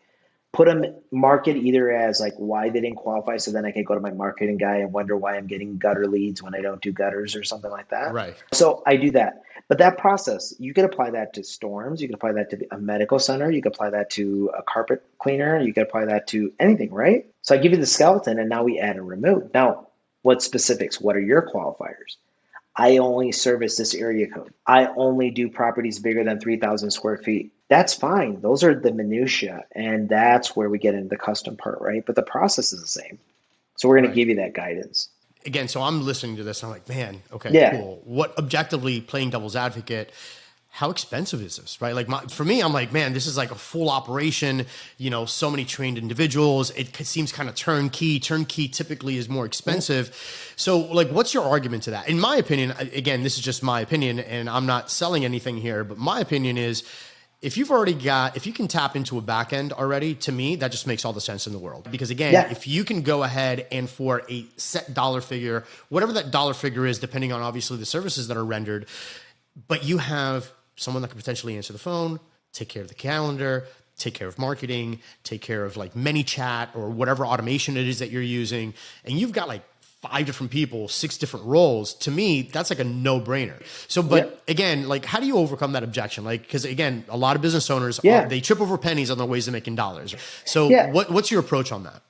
put them, mark it either as like why they didn't qualify, so then I can go to my marketing guy and wonder why I'm getting gutter leads when I don't do gutters or something like that. Right. So I do that. But that process, you could apply that to storms, you could apply that to a medical center, you could apply that to a carpet cleaner, you could apply that to anything, right? So I give you the skeleton, and now we add and remove. Now, what specifics? What are your qualifiers? I only service this area code. I only do properties bigger than 3,000 square feet. That's fine. Those are the minutia, and that's where we get into the custom part, right? But the process is the same. So we're going to Right. give you that guidance. Again, so I'm listening to this and I'm like, man, okay, Yeah. cool. What objectively, playing devil's advocate, how expensive is this, right? Like for me, I'm like, man, this is like a full operation, so many trained individuals. It seems kind of turnkey. Turnkey typically is more expensive. So like, what's your argument to that? In my opinion, again, this is just my opinion and I'm not selling anything here, but my opinion is, if you can tap into a back end already, to me, that just makes all the sense in the world. Because again, Yeah. if you can go ahead and for a set dollar figure, whatever that dollar figure is, depending on obviously the services that are rendered, but you have someone that can potentially answer the phone, take care of the calendar, take care of marketing, take care of like ManyChat or whatever automation it is that you're using, and you've got like 5 different people, 6 different roles. To me, that's like a no-brainer. So, but again, like, how do you overcome that objection? Like, because again, a lot of business owners, they trip over pennies on their ways of making dollars. So what's your approach on that?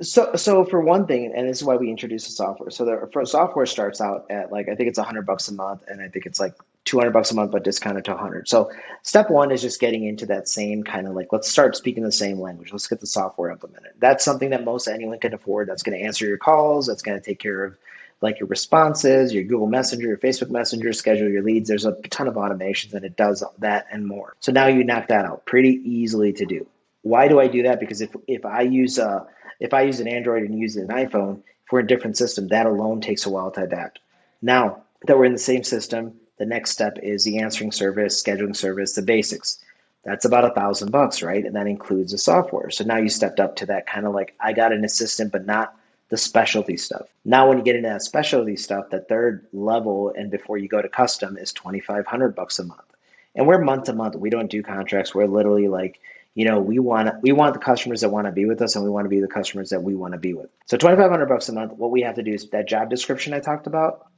So for one thing, and this is why we introduced the software. So the software starts out at like, I think it's $100 a month, and I think it's like $200 a month, but discounted to 100. So step one is just getting into that same kind of like, let's start speaking the same language. Let's get the software implemented. That's something that most anyone can afford. That's going to answer your calls. That's going to take care of like your responses, your Google Messenger, your Facebook Messenger, schedule your leads. There's a ton of automations, and it does that and more. So now you knock that out pretty easily to do. Why do I do that? Because if I use an Android and use an iPhone, if we're in a different system, that alone takes a while to adapt. Now that we're in the same system, the next step is the answering service, scheduling service, the basics. That's about $1,000, right? And that includes the software. So now you stepped up to that kind of like, I got an assistant, but not the specialty stuff. Now, when you get into that specialty stuff, the third level, and before you go to custom, is $2,500 a month. And we're month to month. We don't do contracts. We're literally like, we want the customers that want to be with us, and we want to be the customers that we want to be with. So $2,500 a month. What we have to do is that job description I talked about.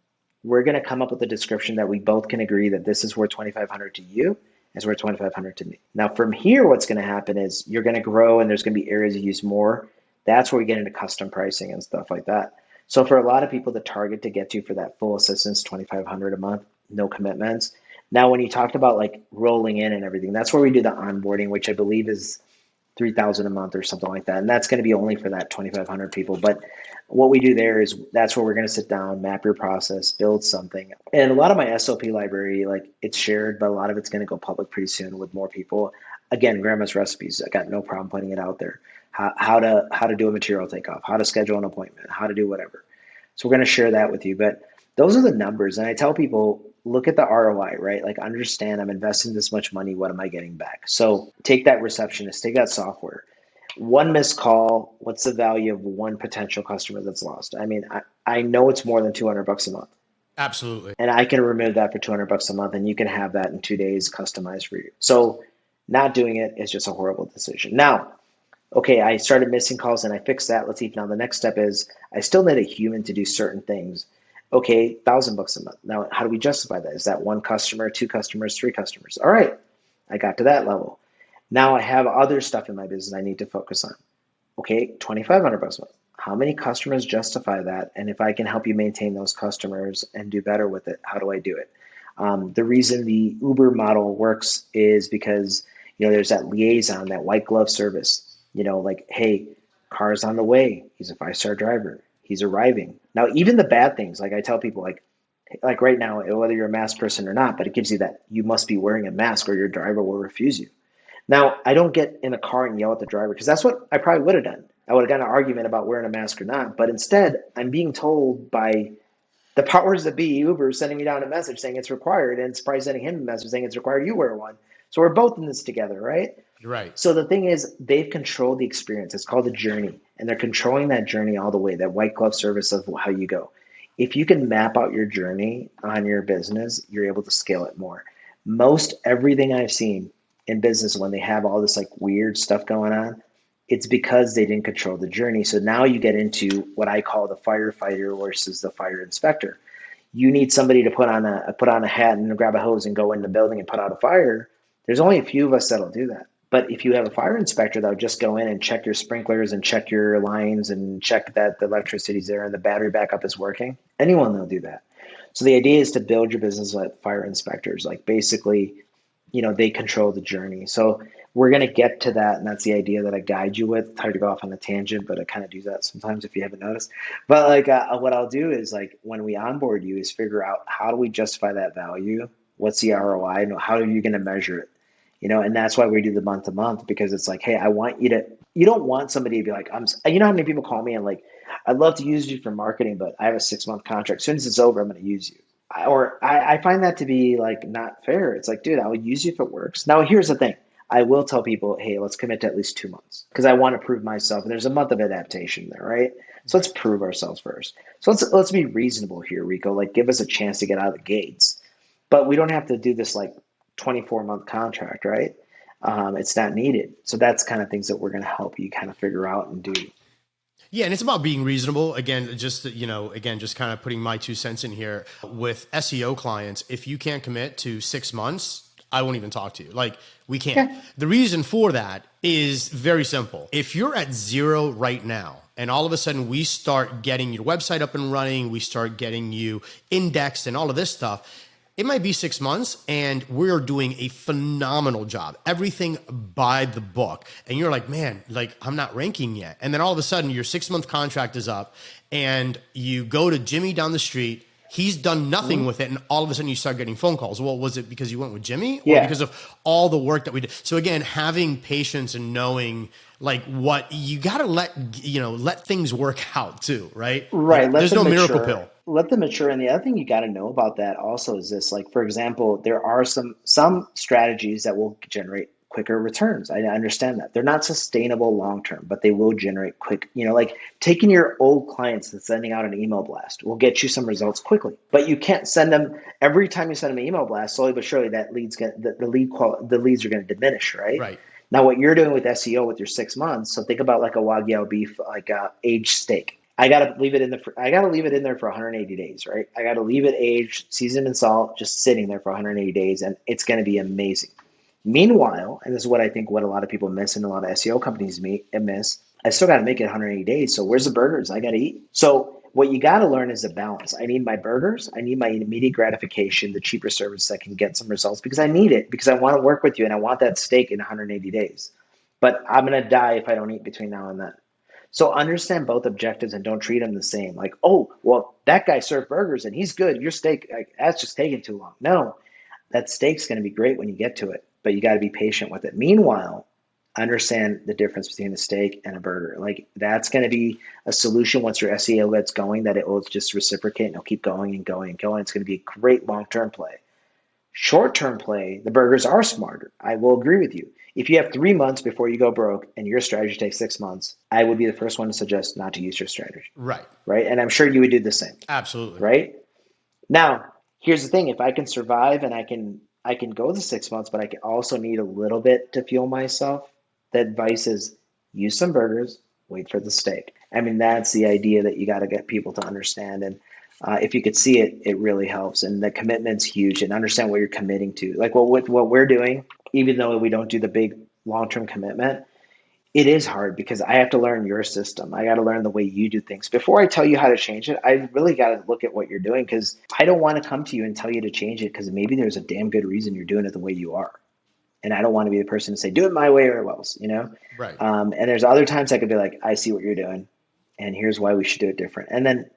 We're going to come up with a description that we both can agree that this is worth $2,500 to you, is worth $2,500 to me. Now, from here, what's going to happen is you're going to grow, and there's going to be areas you use more. That's where we get into custom pricing and stuff like that. So for a lot of people, the target to get to for that full assistance, $2,500 a month, no commitments. Now, when you talked about like rolling in and everything, that's where we do the onboarding, which I believe is $3,000 a month or something like that. And that's going to be only for that 2,500 people. But what we do there is that's where we're going to sit down, map your process, build something. And a lot of my SOP library, like it's shared, but a lot of it's going to go public pretty soon with more people. Again, grandma's recipes. I got no problem putting it out there. How to do a material takeoff, how to schedule an appointment, how to do whatever. So we're going to share that with you. But those are the numbers. And I tell people, look at the ROI, right? Like understand I'm investing this much money. What am I getting back? So take that receptionist, take that software. One missed call, what's the value of one potential customer that's lost? I mean, I know it's more than $200 a month. Absolutely. And I can remove that for $200 a month, and you can have that in 2 days customized for you. So not doing it is just a horrible decision. Now, okay, I started missing calls and I fixed that. Lateef, now the next step is I still need a human to do certain things. Okay, $1,000 a month. Now, how do we justify that? Is that one customer, 2 customers, 3 customers? All right, I got to that level. Now I have other stuff in my business I need to focus on. Okay, $2,500 a month. How many customers justify that? And if I can help you maintain those customers and do better with it, how do I do it? The reason the Uber model works is because, there's that liaison, that white glove service, like, hey, car's on the way. He's a 5-star driver. He's arriving. Now, even the bad things, like I tell people, like right now, whether you're a mask person or not, but it gives you that you must be wearing a mask or your driver will refuse you. Now, I don't get in the car and yell at the driver because that's what I probably would have done. I would have got an argument about wearing a mask or not. But instead, I'm being told by the powers that be, Uber, sending me down a message saying it's required, and it's probably sending him a message saying it's required you wear one. So we're both in this together, right? Right. So the thing is, they've controlled the experience. It's called the journey, and they're controlling that journey all the way, that white glove service of how you go. If you can map out your journey on your business, you're able to scale it more. Most everything I've seen in business, when they have all this like weird stuff going on, it's because they didn't control the journey. So now you get into what I call the firefighter versus the fire inspector. You need somebody to put on a hat and grab a hose and go in the building and put out a fire. There's only a few of us that'll do that. But if you have a fire inspector that'll just go in and check your sprinklers and check your lines and check that the electricity's there and the battery backup is working, anyone will do that. So the idea is to build your business with fire inspectors. Like basically, they control the journey. So we're going to get to that. And that's the idea that I guide you with. It's hard to go off on a tangent, but I kind of do that sometimes if you haven't noticed. But like what I'll do is like when we onboard you is figure out how do we justify that value? What's the ROI? How are you going to measure it? And that's why we do the month to month, because it's like, hey, I want you don't want somebody to be like, how many people call me and like, I'd love to use you for marketing, but I have a 6-month contract. As soon as it's over, I'm going to use you. I find that to be like not fair. It's like, dude, I would use you if it works. Now, here's the thing. I will tell people, hey, let's commit to at least 2 months because I want to prove myself. And there's a month of adaptation there, right? So let's prove ourselves first. So let's be reasonable here, Rico. Like, give us a chance to get out of the gates. But we don't have to do this like 24-month contract, right? It's not needed. So that's kind of things that we're going to help you kind of figure out and do. Yeah, and it's about being reasonable. Again, just kind of putting my 2 cents in here with SEO clients. If you can't commit to 6 months, I won't even talk to you. Like, we can't. Okay. The reason for that is very simple. If you're at 0 right now, and all of a sudden we start getting your website up and running, we start getting you indexed and all of this stuff, it might be 6 months and we're doing a phenomenal job. Everything by the book. And you're like, man, like I'm not ranking yet. And then all of a sudden your 6-month contract is up and you go to Jimmy down the street. He's done nothing with it. And all of a sudden you start getting phone calls. Well, was it because you went with Jimmy or because of all the work that we did? So again, having patience and knowing like what you got to let things work out too, right? Right. There's no miracle pill. Let them mature. And the other thing you got to know about that also is this, like, for example, there are some strategies that will generate quicker returns. I understand that. They're not sustainable long-term, but they will generate quick, like taking your old clients and sending out an email blast will get you some results quickly, but you can't send them every time you send them an email blast, slowly but surely that leads the leads are going to diminish, right? Right. Now what you're doing with SEO with your 6 months. So think about like a Wagyu beef, like a aged steak. I got to leave it in there for 180 days, right? I got to leave it aged, seasoned in salt, just sitting there for 180 days. And it's going to be amazing. Meanwhile, and this is what I think what a lot of people miss and a lot of SEO companies miss, I still got to make it 180 days. So where's the burgers I got to eat? So what you got to learn is a balance. I need my burgers. I need my immediate gratification, the cheaper service that can get some results because I need it, because I want to work with you and I want that steak in 180 days. But I'm going to die if I don't eat between now and then. So understand both objectives and don't treat them the same. Like, oh, well, that guy served burgers and he's good. Your steak, that's just taking too long. No, that steak's going to be great when you get to it, but you got to be patient with it. Meanwhile, understand the difference between a steak and a burger. Like that's going to be a solution once your SEO gets going, that it will just reciprocate and it'll keep going and going and going. It's going to be a great long-term play. Short-term play, the burgers are smarter. I will agree with you. If you have 3 months before you go broke and your strategy takes 6 months, I would be the first one to suggest not to use your strategy. Right. Right. And I'm sure you would do the same. Absolutely. Right. Now, here's the thing. If I can survive and I can go the 6 months, but I can also need a little bit to fuel myself, the advice is use some burgers, wait for the steak. I mean, that's the idea that you got to get people to understand. And if you could see it, it really helps. And the commitment's huge, and understand what you're committing to. Like with what we're doing, even though we don't do the big long-term commitment, It is hard because I have to learn your system. I got to learn the way you do things. Before I tell you how to change it, I really got to look at what you're doing because I don't want to come to you and tell you to change it because maybe there's a damn good reason you're doing it the way you are. And I don't want to be the person to say, do it my way or else, you know? Right. And there's other times I could be like, I see what you're doing and here's why we should do it different. And then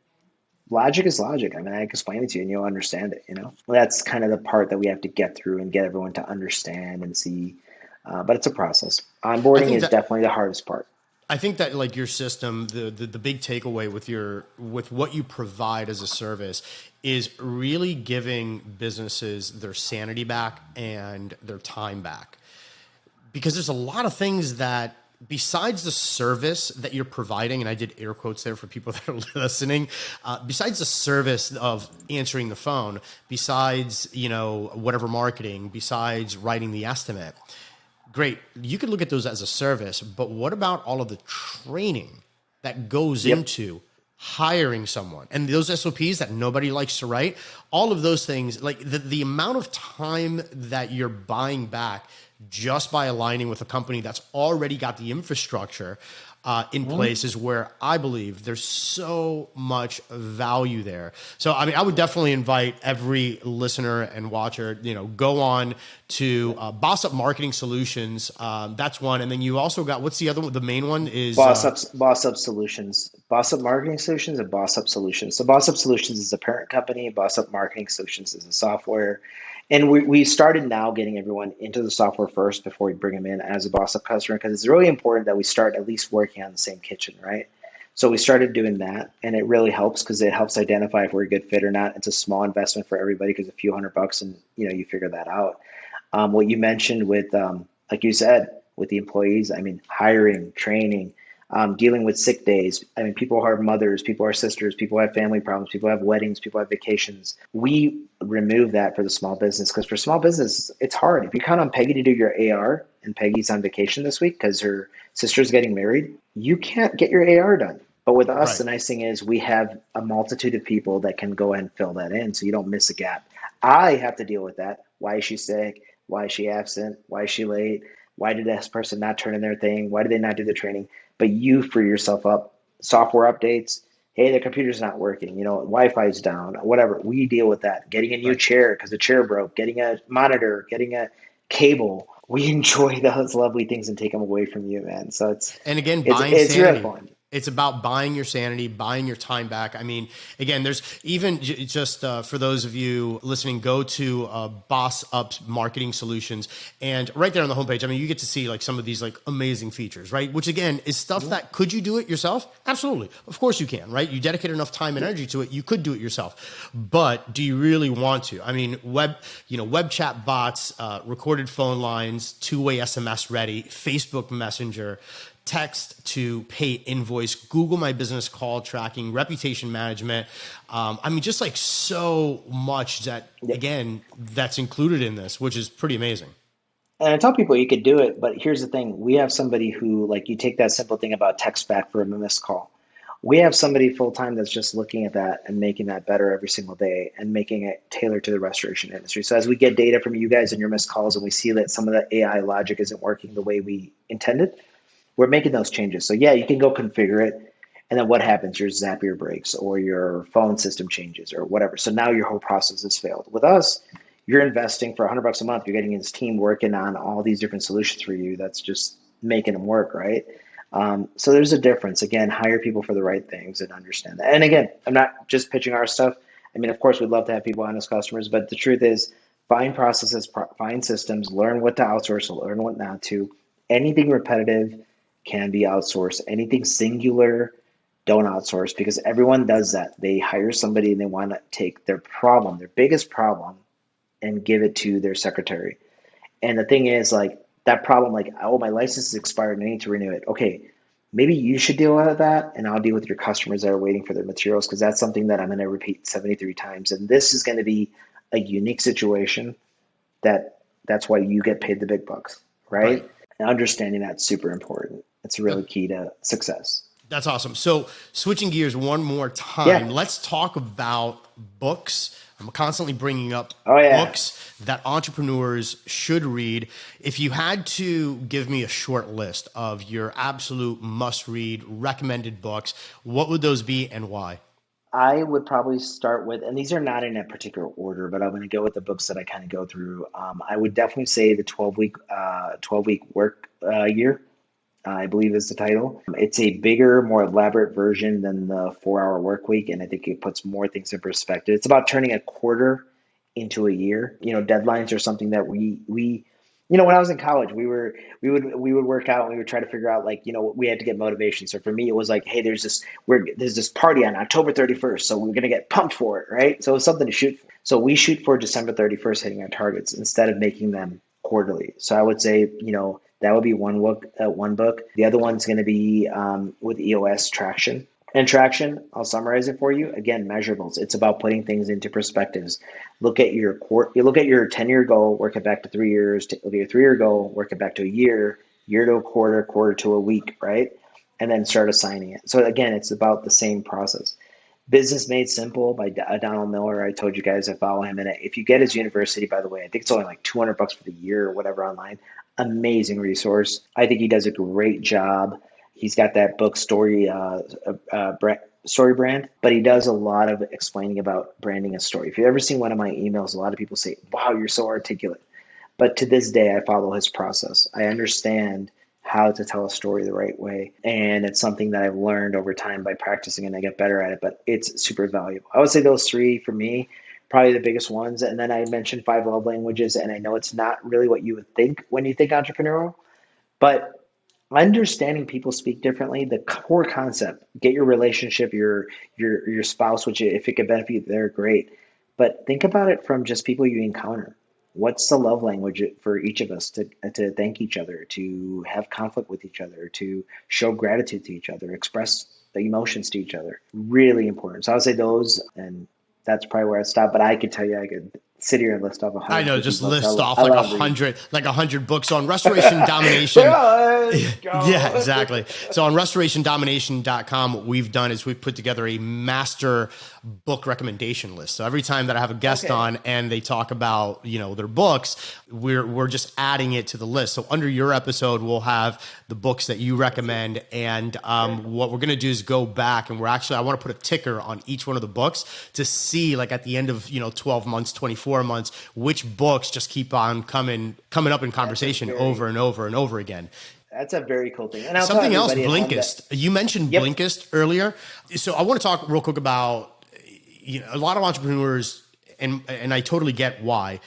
logic is logic. I mean, I can explain it to you and you'll understand it, you know? That's kind of the part that we have to get through and get everyone to understand and see. But it's a process. I Onboarding think is that definitely the hardest part. I think that like your system, the big takeaway with what you provide as a service is really giving businesses their sanity back and their time back. Because there's a lot of things that besides the service that you're providing, and I did air quotes there for people that are listening, besides the service of answering the phone, besides, whatever marketing, besides writing the estimate, great. You could look at those as a service, but what about all of the training that goes Yep. into hiring someone and those SOPs that nobody likes to write? All of those things, like the amount of time that you're buying back just by aligning with a company that's already got the infrastructure in place is where I believe there's so much value there. So, I mean, I would definitely invite every listener and watcher, go on to Boss Up Marketing Solutions. That's one. And then you also got, what's the other one? The main one is Boss Up Solutions, Boss Up Marketing Solutions, and Boss Up Solutions. So Boss Up Solutions is a parent company. Boss Up Marketing Solutions is a software. And we started now getting everyone into the software first before we bring them in as a Boss Up customer because it's really important that we start at least working on the same kitchen, right? So we started doing that, and it really helps because it helps identify if we're a good fit or not. It's a small investment for everybody because a few $100 and you figure that out. What you mentioned with, like you said, with the employees, I mean, hiring, training, dealing with sick days. I mean, people are mothers, people are sisters, people have family problems, people have weddings, people have vacations. We remove that for the small business because for small business, it's hard. If you count on Peggy to do your AR and Peggy's on vacation this week because her sister's getting married, you can't get your AR done. But with us, right. the nice thing is we have a multitude of people that can go ahead and fill that in so you don't miss a gap. I have to deal with that. Why is she sick? Why is she absent? Why is she late? Why did this person not turn in their thing? Why did they not do the training? But you free yourself up. Software updates. Hey, the computer's not working. Wi-Fi's down. Whatever. We deal with that. Getting a new Right. chair because the chair broke. Getting a monitor. Getting a cable. We enjoy those lovely things and take them away from you, man. So it's And again, it's buying it's really sanity. fun. It's about buying your sanity, buying your time back. I mean, again, there's even just for those of you listening, go to Boss Up Marketing Solutions, and right there on the homepage, I mean, you get to see like some of these like amazing features, right? Which again is stuff that could you do it yourself? Absolutely, of course you can, right? You dedicate enough time and energy to it, you could do it yourself. But do you really want to? I mean, web chat bots, recorded phone lines, two-way SMS ready, Facebook Messenger, text to pay invoice, Google My Business call tracking, reputation management. I mean, just like so much that, again, that's included in this, which is pretty amazing. And I tell people you could do it, but here's the thing. We have somebody who, like, you take that simple thing about text back for a missed call. We have somebody full time that's just looking at that and making that better every single day and making it tailored to the restoration industry. So as we get data from you guys and your missed calls and we see that some of the AI logic isn't working the way we intended, we're making those changes. So yeah, you can go configure it. And then what happens? Your Zapier breaks or your phone system changes or whatever. So now your whole process has failed. With us, you're investing for $100 a month. You're getting this team working on all these different solutions for you. That's just making them work, right? So there's a difference. Again, hire people for the right things and understand that. And again, I'm not just pitching our stuff. I mean, of course, we'd love to have people on as customers, but the truth is, find processes, find systems, learn what to outsource, learn what not to. Anything repetitive can be outsourced. Anything singular, don't outsource because everyone does that. They hire somebody and they want to take their problem, their biggest problem, and give it to their secretary. And the thing is, like, that problem, like, oh, my license is expired and I need to renew it. Okay, maybe you should deal with that and I'll deal with your customers that are waiting for their materials because that's something that I'm going to repeat 73 times. And this is going to be a unique situation that's why you get paid the big bucks, Right. right? And understanding that's super important. It's really key to success. That's awesome. So switching gears one more time, Yeah. let's talk about books. I'm constantly bringing up Oh yeah. books that entrepreneurs should read. If you had to give me a short list of your absolute must-read recommended books, what would those be and why? I would probably start with, and these are not in a particular order, but I'm going to go with the books that I kind of go through. I would definitely say the 12-week work year, I believe is the title. It's a bigger, more elaborate version than the 4-hour work week, and I think it puts more things in perspective. It's about turning a quarter into a year. Deadlines are something that when I was in college, we would work out and we would try to figure out, like, we had to get motivation. So for me, it was like, hey, there's this party on October 31st, so we're gonna get pumped for it, right? So it's something to shoot for. So we shoot for December 31st hitting our targets instead of making them quarterly. So I would say, that would be one book. The other one's going to be with EOS traction. And traction, I'll summarize it for you. Again, measurables. It's about putting things into perspectives. You look at your 10-year goal, work it back to 3 years. Look at your 3-year goal, work it back to a year to a quarter, quarter to a week, right? And then start assigning it. So again, it's about the same process. Business Made Simple by Donald Miller. I told you guys I follow him. And if you get his university, by the way, I think it's only like $200 for the year or whatever online. Amazing resource. I think he does a great job. He's got that book story brand, but he does a lot of explaining about branding a story. If you've ever seen one of my emails, a lot of people say, wow, you're so articulate. But to this day, I follow his process. I understand how to tell a story the right way. And it's something that I've learned over time by practicing, and I get better at it, but it's super valuable. I would say those three for me, probably the biggest ones. And then I mentioned 5 love languages, and I know it's not really what you would think when you think entrepreneurial, but understanding people speak differently, the core concept, get your relationship, your spouse, which if it could benefit you, they're great. But think about it from just people you encounter. What's the love language for each of us to thank each other, to have conflict with each other, to show gratitude to each other, express the emotions to each other? Really important. So I would say those, and that's probably where I stop. But I could tell you, I could sit here and list off I know, 150 just books. list off I like a love reading. hundred, like 100 books on restoration domination. Let's go. Yeah, exactly. So on restorationdomination.com, what we've done is we've put together a master book recommendation list. So every time that I have a guest on and they talk about, their books, we're just adding it to the list. So under your episode, we'll have the books that you recommend. And what we're going to do is go back and I want to put a ticker on each one of the books to see, like, at the end of, 12 months, 24 months, which books just keep on coming up in conversation over and over and over again. That's a very cool thing. And I'll Something tell else, everybody Blinkist. You mentioned Blinkist earlier. So I want to talk real quick about, a lot of entrepreneurs, and I totally get why,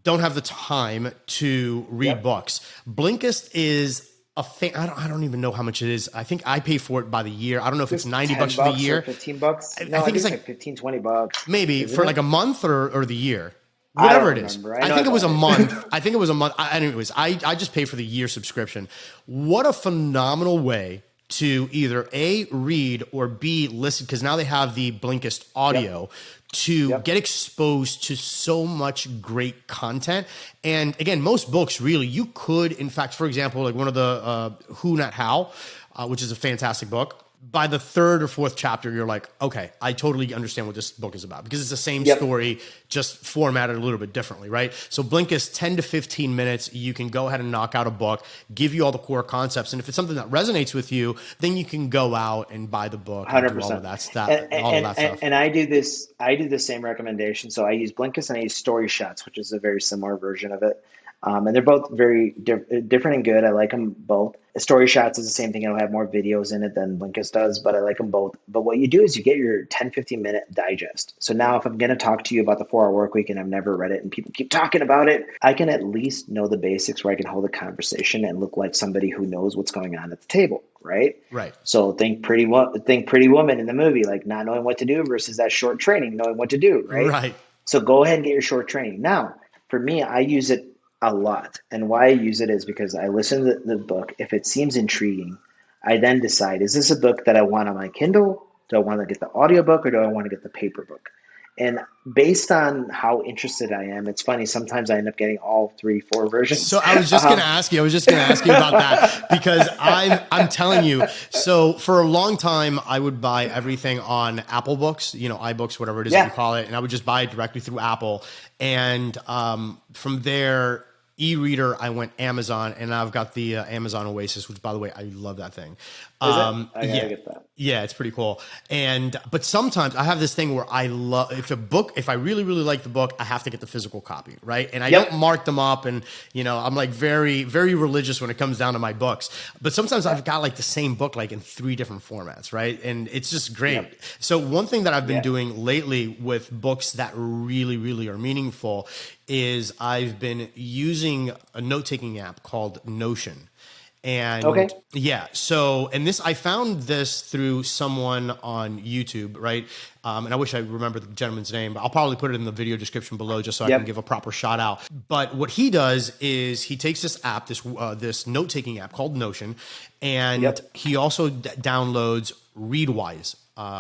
don't have the time to read books. Blinkist is a thing. I don't even know how much it is. I think I pay for it by the year. I don't know if it's $90 for the year. $15. No, I think it's like 15, $20. Maybe for like a month or the year. I Whatever don't it is. remember. I think it was a month. Anyways, I just pay for the year subscription. What a phenomenal way to either A, read, or B, listen, because now they have the Blinkist audio to get exposed to so much great content. And again, most books, really, you could, in fact, for example, like one of the Who Not How, which is a fantastic book. By the 3rd or 4th chapter, you're like, okay, I totally understand what this book is about, because it's the same story, just formatted a little bit differently, right? So Blinkist, 10 to 15 minutes, you can go ahead and knock out a book, give you all the core concepts. And if it's something that resonates with you, then you can go out and buy the book and 100%. do all of that stuff. And I do the same recommendation. So I use Blinkist and I use Story Shots, which is a very similar version of it. And they're both very different and good. I like them both. Story Shots is the same thing. It'll have more videos in it than Blinkist does, but I like them both. But what you do is you get your 10, 15-minute digest. So now if I'm going to talk to you about the 4-hour work week and I've never read it and people keep talking about it, I can at least know the basics where I can hold a conversation and look like somebody who knows what's going on at the table, right? Right. So think Pretty Woman in the movie, like not knowing what to do versus that short training, knowing what to do, right? Right. So go ahead and get your short training. Now, for me, I use it a lot. And why I use it is because I listen to the book. If it seems intriguing, I then decide, is this a book that I want on my Kindle? Do I want to get the audiobook or do I want to get the paper book? And based on how interested I am, it's funny, sometimes I end up getting all three, four So versions. I was just going to ask you. I was just going to ask you about that because I'm telling you. So for a long time, I would buy everything on Apple Books, iBooks, whatever it is that you Yeah. call it, and I would just buy it directly through Apple. And from there, e-reader, I went Amazon, and I've got the Amazon Oasis, which, by the way, I love that thing. Is it? I gotta Yeah. get that. Yeah, it's pretty cool. But sometimes I have this thing where I love, if I really, really like the book, I have to get the physical copy, right? And I Yep. don't mark them up, and I'm like very, very religious when it comes down to my books. But sometimes I've got like the same book like in 3 different formats, right? And it's just great. Yep. So one thing that I've been Yeah. doing lately with books that really, really are meaningful is I've been using a note-taking app called Notion. And Okay. yeah, I found this through someone on YouTube, right? And I wish I remember the gentleman's name, but I'll probably put it in the video description below just so I Yep. can give a proper shout out. But what he does is he takes this app, this note taking app called Notion, and Yep. he also downloads Readwise,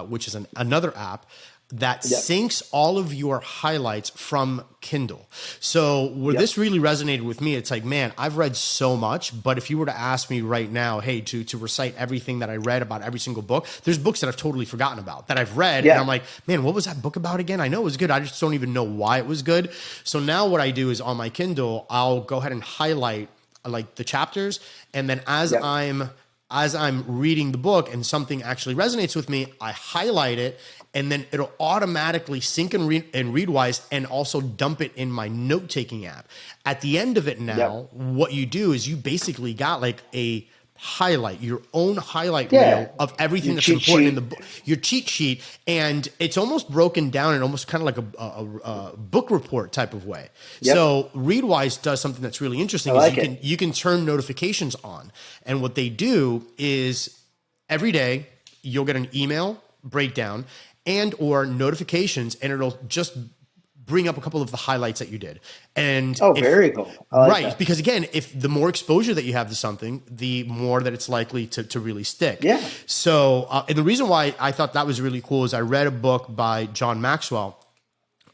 which is another app that Yep. syncs all of your highlights from Kindle. So where this really resonated with me, it's like, man, I've read so much, but if you were to ask me right now, hey, to recite everything that I read about every single book, there's books that I've totally forgotten about that I've read. Yeah. And I'm like, man, what was that book about again? I know it was good. I just don't even know why it was good. So now what I do is on my Kindle, I'll go ahead and highlight like the chapters. And then as Yep. I'm reading the book and something actually resonates with me, I highlight it, and then it'll automatically sync and Readwise and also dump it in my note-taking app. At the end of it now, what you do is you basically got like a highlight, your own highlight reel of everything Your that's cheat important sheet. in the book, your cheat sheet, and it's almost broken down in almost kind of like a book report type of way. Yep. So Readwise does something that's really interesting. I Is like you can turn notifications on, and what they do is every day you'll get an email breakdown and or notifications, and it'll just bring up a couple of the highlights that you did. And Very cool. I like right. that. Because again, if the more exposure that you have to something, the more that it's likely to really stick. Yeah. So, and the reason why I thought that was really cool is I read a book by John Maxwell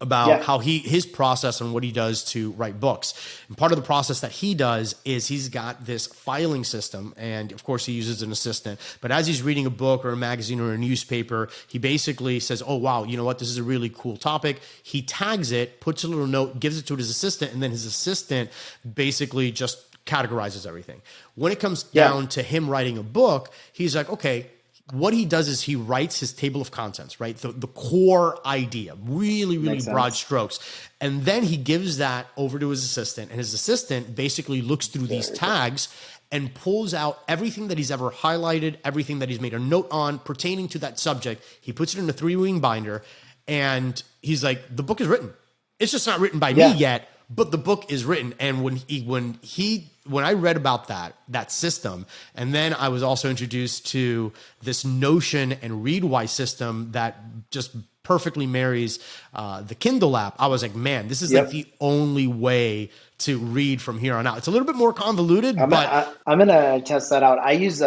about how his process and what he does to write books. And part of the process that he does is he's got this filing system, and of course he uses an assistant, but as he's reading a book or a magazine or a newspaper, he basically says, oh wow, you know what, this is a really cool topic. He tags it, puts a little note, gives it to his assistant, and then his assistant basically just categorizes everything. When it comes down to him writing a book, he's like, okay, what he does is he writes his table of contents, right? The core idea, really, really broad strokes. And then he gives that over to his assistant, and his assistant basically looks through these tags and pulls out everything that he's ever highlighted, everything that he's made a note on pertaining to that subject. He puts it in a 3-ring binder, and he's like, the book is written. It's just not written by me yet, but the book is written. And when I read about that system, and then I was also introduced to this Notion and Readwise system that just perfectly marries the Kindle app, I was like, man, this is like the only way to read from here on out. It's a little bit more convoluted, I'm gonna test that out. I use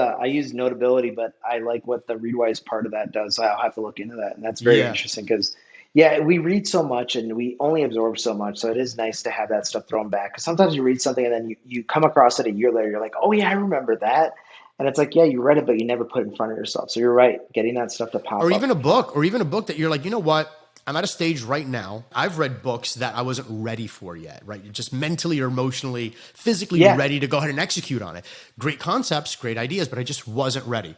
Notability, but I like what the Readwise part of that does. So I'll have to look into that, and that's very interesting because we read so much and we only absorb so much. So it is nice to have that stuff thrown back. Because sometimes you read something and then you come across it a year later. You're like, oh yeah, I remember that. And it's like, yeah, you read it, but you never put it in front of yourself. So you're right, getting that stuff to pop up. Or even a book that you're like, you know what? I'm at a stage right now. I've read books that I wasn't ready for yet, right? Just mentally or emotionally, physically ready to go ahead and execute on it. Great concepts, great ideas, but I just wasn't ready.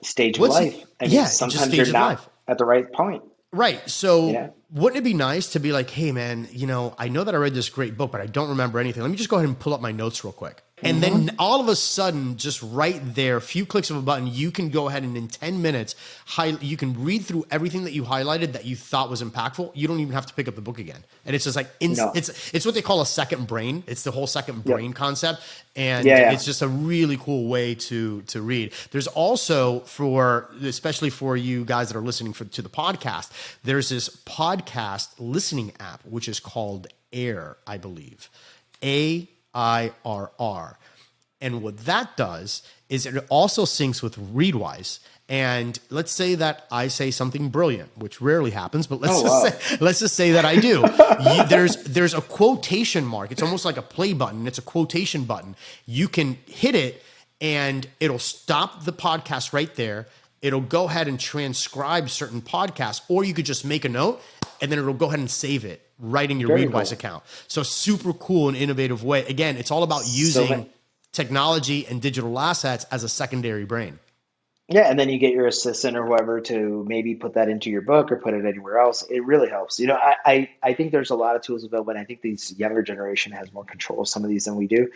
Stage of life. I mean, sometimes you're not at the right point. Right. So wouldn't it be nice to be like, hey man, I know that I read this great book, but I don't remember anything. Let me just go ahead and pull up my notes real quick. And then all of a sudden, just right there, a few clicks of a button, you can go ahead and in 10 minutes, you can read through everything that you highlighted that you thought was impactful. You don't even have to pick up the book again. And it's just like, it's what they call a second brain. It's the whole second brain concept. And it's just a really cool way to read. There's also especially for you guys that are listening to the podcast, there's this podcast listening app, which is called Air, I believe. AIRR. And what that does is it also syncs with Readwise. And let's say that I say something brilliant, which rarely happens, but let's just say that I do. There's a quotation mark. It's almost like a play button. It's a quotation button. You can hit it and it'll stop the podcast right there. It'll go ahead and transcribe certain podcasts, or you could just make a note and then it'll go ahead and save it right in your Readwise account. So super cool and innovative way. Again, it's all about using technology and digital assets as a secondary brain. Yeah, and then you get your assistant or whoever to maybe put that into your book or put it anywhere else. It really helps. I think there's a lot of tools available, and I think this younger generation has more control of some of these than we do.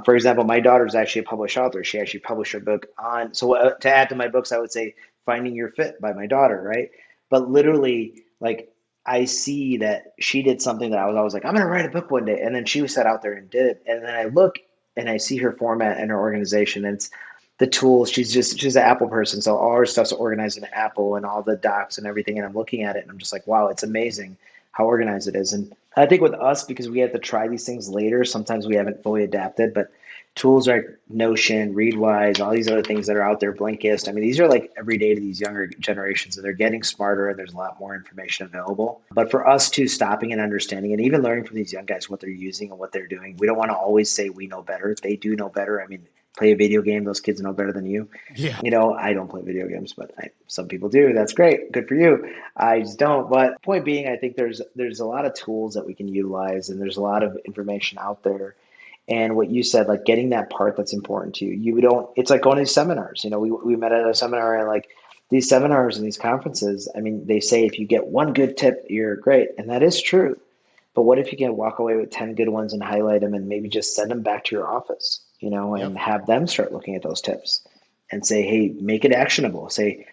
For example, my daughter's actually a published author. She actually published her book on, so to add to my books, I would say Finding Your Fit by my daughter, right? But literally, like, I see that she did something that I was always like, I'm going to write a book one day. And then she sat out there and did it. And then I look and I see her format and her organization, and it's the tools. She's an Apple person. So all her stuff's organized in Apple and all the docs and everything. And I'm looking at it and I'm just like, wow, it's amazing how organized it is. And I think with us, because we have to try these things later, sometimes we haven't fully adapted, but tools like Notion, Readwise, all these other things that are out there, Blinkist. I mean, these are like every day to these younger generations, and they're getting smarter and there's a lot more information available. But for us too, stopping and understanding and even learning from these young guys what they're using and what they're doing, we don't want to always say we know better. They do know better. I mean, play a video game, those kids know better than you. Yeah. I don't play video games, but some people do. That's great. Good for you. I just don't. But point being, I think there's a lot of tools that we can utilize, and there's a lot of information out there. And what you said, like getting that part that's important to you, it's like going to these seminars. We met at a seminar, and like these seminars and these conferences, I mean, they say if you get one good tip, you're great. And that is true. But what if you can walk away with 10 good ones and highlight them and maybe just send them back to your office, and have them start looking at those tips and say, hey, make it actionable. Say,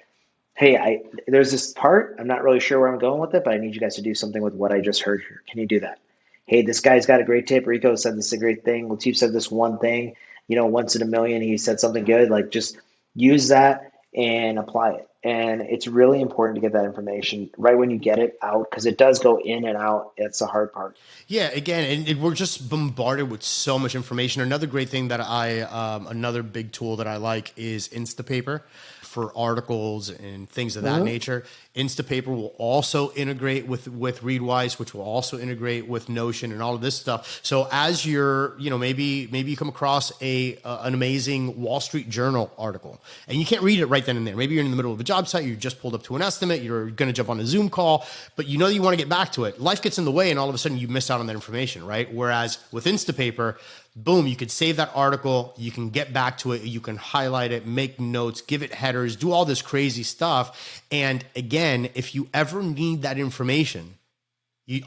hey, there's this part, I'm not really sure where I'm going with it, but I need you guys to do something with what I just heard here. Can you do that? Hey, this guy's got a great tip. Rico said this is a great thing. Lateef said this one thing, once in a million, he said something good. Like, just use that and apply it. And it's really important to get that information right when you get it out, because it does go in and out. It's the hard part. Yeah, again, and we're just bombarded with so much information. Another great thing that another big tool that I like is Instapaper for articles and things of that nature. Instapaper will also integrate with Readwise, which will also integrate with Notion and all of this stuff. So as you're, maybe you come across an amazing Wall Street Journal article and you can't read it right then and there. Maybe you're in the middle of a job site, you just pulled up to an estimate, you're going to jump on a Zoom call, but you want to get back to it. Life gets in the way and all of a sudden you miss out on that information, right? Whereas with Instapaper, boom, you could save that article, you can get back to it, you can highlight it, make notes, give it headers, do all this crazy stuff. And again, if you ever need that information,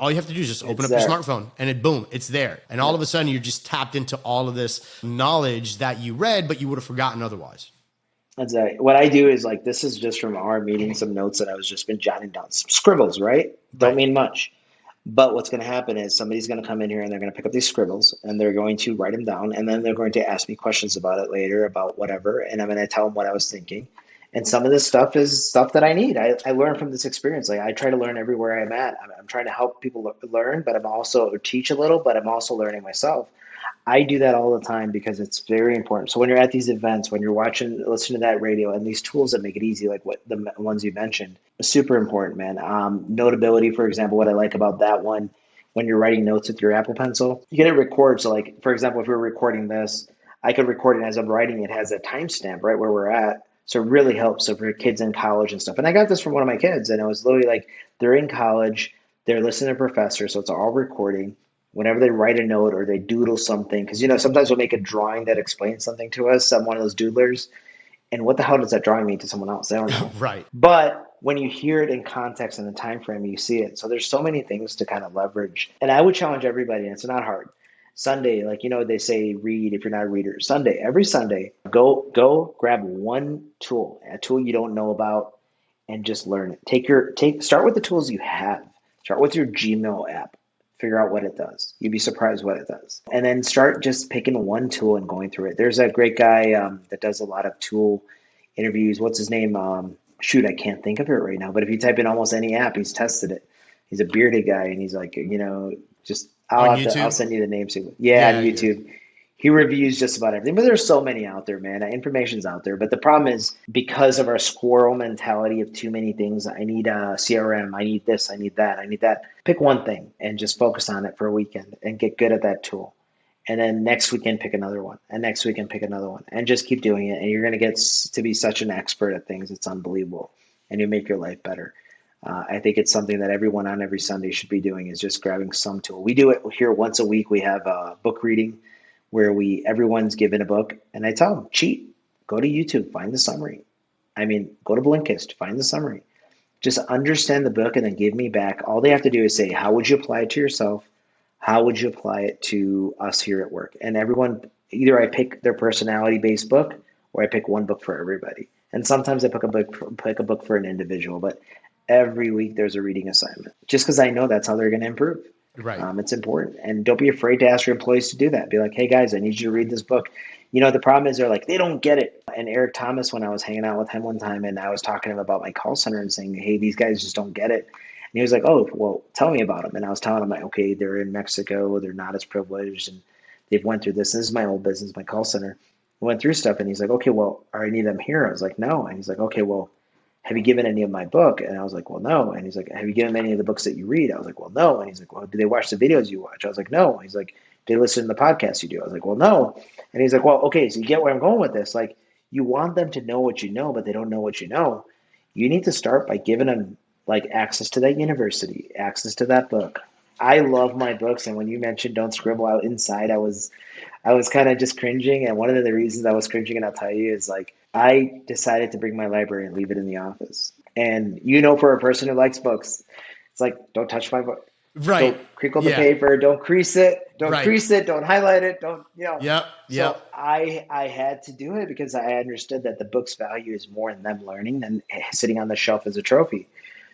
all you have to do is just open up your smartphone and boom, it's there. And all of a sudden you're just tapped into all of this knowledge that you read, but you would have forgotten otherwise. Exactly. What I do is like, this is just from our meeting, some notes that I was just been jotting down, some scribbles, right? Don't mean much. But what's going to happen is somebody's going to come in here and they're going to pick up these scribbles and they're going to write them down. And then they're going to ask me questions about it later, about whatever. And I'm going to tell them what I was thinking. And some of this stuff is stuff that I need. I learned from this experience. Like, I try to learn everywhere I'm at. I'm trying to help people learn, but I'm also teach a little, but I'm also learning myself. I do that all the time because it's very important. So when you're at these events, when you're listening to that radio, and these tools that make it easy, like what the ones you mentioned, super important, man. Notability, for example, what I like about that one, when you're writing notes with your Apple Pencil, you get it record. So like, for example, if we're recording this, I could record it as I'm writing. It has a timestamp right where we're at. So it really helps. So for kids in college and stuff. And I got this from one of my kids, and it was literally like, they're in college, they're listening to a professor, so it's all recording. Whenever they write a note or they doodle something, because sometimes we'll make a drawing that explains something to us. I'm one of those doodlers, and what the hell does that drawing mean to someone else? They don't know. Right. But when you hear it in context and the time frame, you see it. So there's so many things to kind of leverage. And I would challenge everybody, and it's not hard. Sunday, like they say, read if you're not a reader. Sunday, every Sunday, go grab one tool, a tool you don't know about, and just learn it. Start with the tools you have. Start with your Gmail app. Figure out what it does. You'd be surprised what it does. And then start just picking one tool and going through it. There's a great guy that does a lot of tool interviews. What's his name? I can't think of it right now. But if you type in almost any app, he's tested it. He's a bearded guy, and he's like, I'll send you the name soon. Yeah, on YouTube. He reviews just about everything, but there's so many out there, man. Information's out there. But the problem is because of our squirrel mentality of too many things, I need a CRM, I need this, I need that, I need that. Pick one thing and just focus on it for a weekend and get good at that tool. And then next weekend, pick another one. And next weekend, pick another one. And just keep doing it. And you're going to get to be such an expert at things. It's unbelievable. And you make your life better. I think it's something that everyone on every Sunday should be doing is just grabbing some tool. We do it here once a week. We have a book reading where everyone's given a book. And I tell them, cheat. Go to YouTube, find the summary. I mean, go to Blinkist, find the summary. Just understand the book and then give me back. All they have to do is say, how would you apply it to yourself? How would you apply it to us here at work? And everyone, either I pick their personality-based book or I pick one book for everybody. And sometimes I pick a book for an individual, but every week there's a reading assignment just because I know that's how they're going to improve. Right. It's important. And don't be afraid to ask your employees to do that. Be like, hey guys, I need you to read this book. You know, the problem is they're like, they don't get it. And Eric Thomas, when I was hanging out with him one time and I was talking to him about my call center and saying, hey, these guys just don't get it. And he was like, oh, well, tell me about them. And I was telling him, like, okay, they're in Mexico. They're not as privileged. And they've went through this. This is my old business, my call center. We went through stuff. And he's like, okay, well, are any of them here? I was like, no. And he's like, okay, well, have you given any of my book? And I was like, well, no. And he's like, have you given any of the books that you read? I was like, well, no. And he's like, well, do they watch the videos you watch? I was like, no. And he's like, do they listen to the podcasts you do? I was like, well, no. And he's like, well, okay, so you get where I'm going with this. Like, you want them to know what you know, but they don't know what you know. You need to start by giving them like access to that university, access to that book. I love my books. And when you mentioned Don't Scribble Out Inside, I was kind of just cringing. And one of the reasons I was cringing, and I'll tell you, is like, I decided to bring my library and leave it in the office. And you know, for a person who likes books, it's like, don't touch my book. Right. Don't crinkle the paper. Don't crease it. Don't crease it. Don't highlight it. Don't, you know. Yep. So I had to do it because I understood that the book's value is more in them learning than sitting on the shelf as a trophy.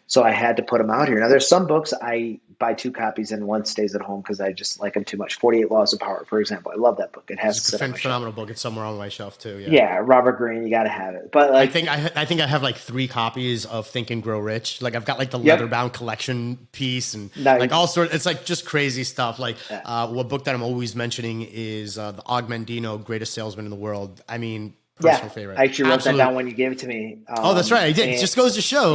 So I had to put them out here. Now, there's some books I buy 2 copies and one stays at home because I just like them too much. 48 Laws of Power, for example. I love that book. It has it's a phenomenal book. It's somewhere on my shelf too. Yeah, Robert Greene, you got to have it. But like, I think I have like 3 copies of Think and Grow Rich. Like I've got like the leather-bound collection piece and like all sorts. It's like just crazy stuff. Like what book that I'm always mentioning is the Og Mandino, Greatest Salesman in the World. I mean, personal favorite. I actually wrote that down when you gave it to me. Oh, that's right. I did. It just goes to show,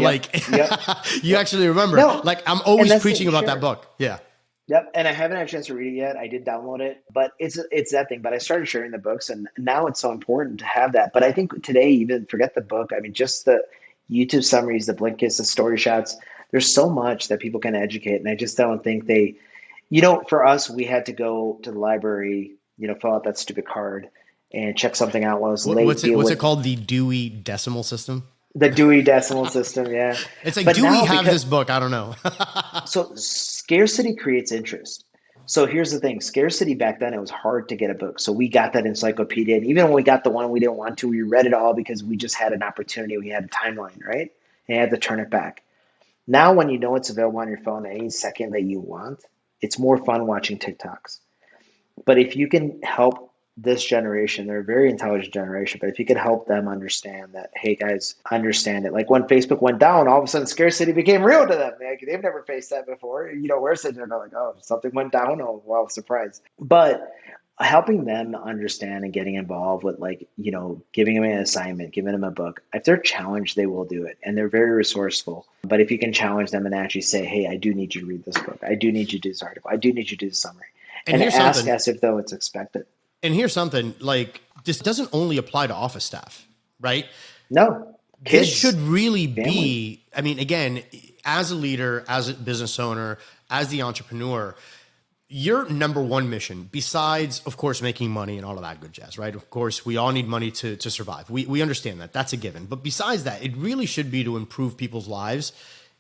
you actually remember. No, like I'm always preaching about that book. Yeah. Yep. And I haven't had a chance to read it yet. I did download it, but it's that thing. But I started sharing the books, and now it's so important to have that. But I think today, even forget the book. I mean, just the YouTube summaries, the Blinkist, the story shots. There's so much that people can educate, and I just don't think they. You know, for us, we had to go to the library. You know, fill out that stupid card and check something out when I was late. What's it called? The Dewey Decimal System? The Dewey Decimal System, yeah. It's like, do we have this book? I don't know. So scarcity creates interest. So here's the thing. Scarcity back then, it was hard to get a book. So we got that encyclopedia. And even when we got the one we didn't want to, we read it all because we just had an opportunity. We had a timeline, right? And you had to turn it back. Now when you know it's available on your phone any second that you want, it's more fun watching TikToks. But if you can help this generation, they're a very intelligent generation, but if you could help them understand that, hey guys, understand it. Like when Facebook went down, all of a sudden scarcity became real to them. Like, they've never faced that before. You know, we're sitting there like, oh, something went down. Oh, wow, surprise. But helping them understand and getting involved with, like, you know, giving them an assignment, giving them a book. If they're challenged, they will do it. And they're very resourceful. But if you can challenge them and actually say, hey, I do need you to read this book. I do need you to do this article. I do need you to do the summary. And ask as if though it's expected. And here's something, like, this doesn't only apply to office staff, right? No. Kids, this should really family. be, I mean, again, as a leader, as a business owner, as the entrepreneur, your number one mission, besides, of course, making money and all of that good jazz, right? Of course, we all need money to survive. We understand that. That's a given. But besides that, it really should be to improve people's lives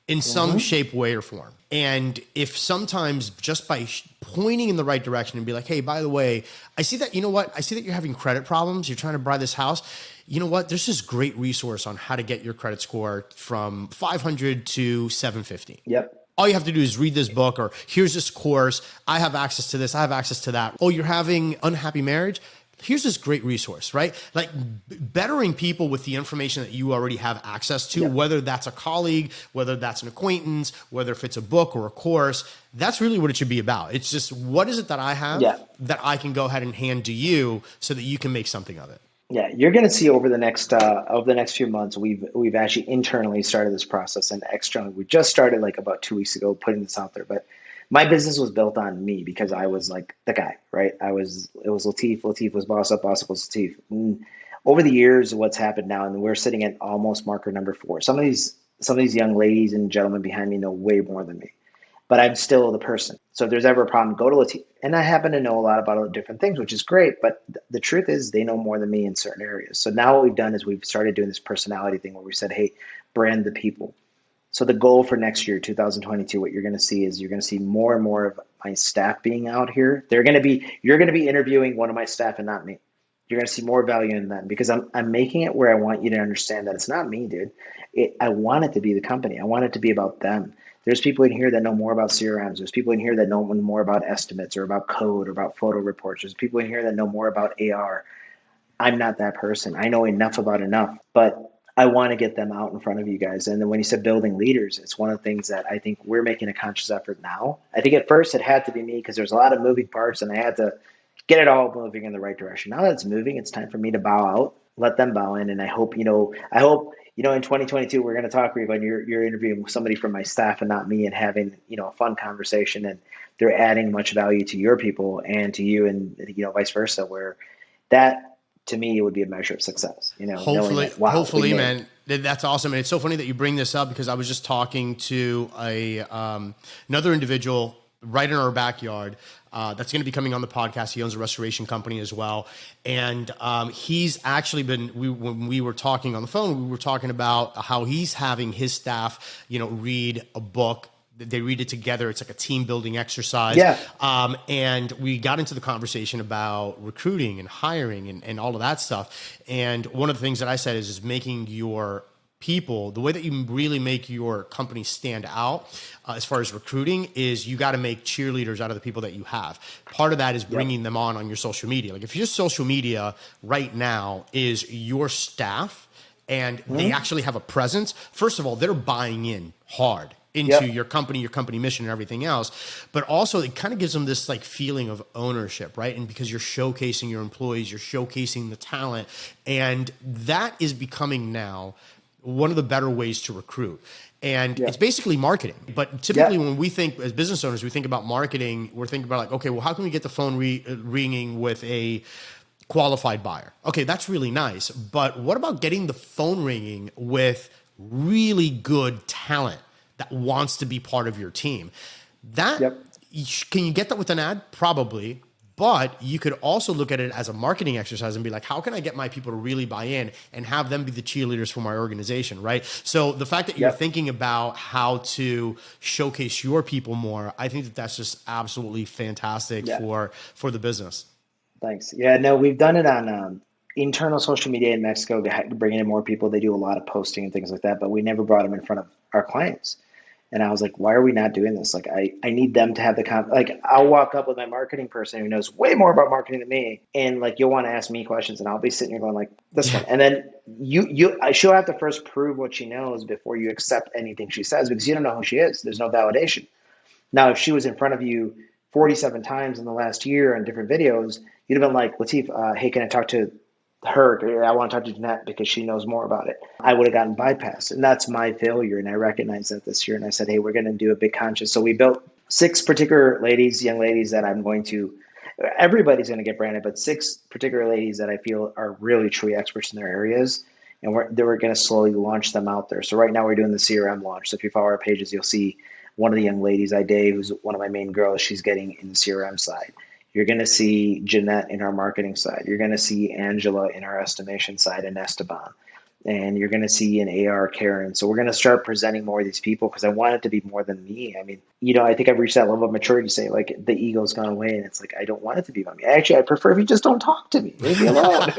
in some shape, way, or form. And if sometimes just by pointing in the right direction and be like, hey, by the way, I see that, you know what? I see that you're having credit problems. You're trying to buy this house. You know what? There's this great resource on how to get your credit score from 500 to 750. Yep. All you have to do is read this book, or here's this course. I have access to this. I have access to that. Oh, you're having unhappy marriage? here's this great resource, right? Like bettering people with the information that you already have access to, whether that's a colleague, whether that's an acquaintance, whether if it's a book or a course, that's really what it should be about. It's just, what is it that I have that I can go ahead and hand to you so that you can make something of it? Yeah, you're going to see over the next few months, we've actually internally started this process, and externally we just started like about 2 weeks ago putting this out there. But my business was built on me because I was like the guy, right? It was Lateef. Lateef was boss up was Lateef. And over the years, what's happened now, and we're sitting at almost marker number 4. Some of these young ladies and gentlemen behind me know way more than me, but I'm still the person. So if there's ever a problem, go to Lateef. And I happen to know a lot about different things, which is great. But the truth is they know more than me in certain areas. So now what we've done is we've started doing this personality thing where we said, hey, brand the people. So the goal for next year, 2022, what you're going to see is you're going to see more and more of my staff being out here. You're going to be interviewing one of my staff and not me. You're going to see more value in that because I'm making it where I want you to understand that it's not me, dude. I want it to be the company. I want it to be about them. There's people in here that know more about CRMs. There's people in here that know more about estimates or about code or about photo reports. There's people in here that know more about AR. I'm not that person. I know enough about enough, but I want to get them out in front of you guys. And then when you said building leaders, it's one of the things that I think we're making a conscious effort now. I think at first it had to be me because there's a lot of moving parts and I had to get it all moving in the right direction. Now that it's moving, it's time for me to bow out, let them bow in. And I hope, in 2022, we're going to talk, Rico, and you're interviewing somebody from my staff and not me and having, a fun conversation, and they're adding much value to your people and to you and, vice versa, where that, to me, it would be a measure of success, Hopefully, that, wow, hopefully, man, that's awesome. And it's so funny that you bring this up because I was just talking to another individual right in our backyard that's going to be coming on the podcast. He owns a restoration company as well. And he's actually when we were talking on the phone, we were talking about how he's having his staff, read a book. They read it together. It's like a team building exercise. Yeah. And we got into the conversation about recruiting and hiring and all of that stuff. And one of the things that I said is making your people, the way that you really make your company stand out as far as recruiting is you got to make cheerleaders out of the people that you have. Part of that is bringing them on your social media. Like if your social media right now is your staff and they actually have a presence, first of all, they're buying in hard into your company mission and everything else. But also it kind of gives them this like feeling of ownership, right? And because you're showcasing your employees, you're showcasing the talent, and that is becoming now one of the better ways to recruit. And it's basically marketing. But typically when we think as business owners, we think about marketing, we're thinking about like, okay, well, how can we get the phone ringing with a qualified buyer? Okay, that's really nice. But what about getting the phone ringing with really good talent that wants to be part of your team? That can you get that with an ad? Probably. But you could also look at it as a marketing exercise and be like, how can I get my people to really buy in and have them be the cheerleaders for my organization, right? So the fact that you're thinking about how to showcase your people more, I think that that's just absolutely fantastic for the business. Thanks. Yeah, no, we've done it on internal social media in Mexico, bringing in more people. They do a lot of posting and things like that, but we never brought them in front of our clients. And I was like, why are we not doing this? Like, I need them to have the I'll walk up with my marketing person who knows way more about marketing than me. And like, you'll want to ask me questions and I'll be sitting here going like this one. And then she'll have to first prove what she knows before you accept anything she says, because you don't know who she is. There's no validation. Now, if she was in front of you 47 times in the last year on different videos, you'd have been like, Lateef, hey, can I talk to her? I want to talk to Jeanette because she knows more about it. I would have gotten bypassed, and that's my failure. And I recognized that this year, and I said, hey, we're going to do a big conscious. So we built 6 particular young ladies that everybody's going to get branded, but 6 particular ladies that I feel are really truly experts in their areas. And we're going to slowly launch them out there. So right now we're doing the CRM launch. So if you follow our pages, you'll see one of the young ladies, Ide, who's one of my main girls, she's getting in the CRM side. You're going to see Jeanette in our marketing side. You're going to see Angela in our estimation side and Esteban. And you're going to see an AR Karen. So we're going to start presenting more of these people because I want it to be more than me. I mean, I think I've reached that level of maturity to say like the ego's gone away, and it's like, I don't want it to be about me. Actually, I prefer if you just don't talk to me. Leave me alone.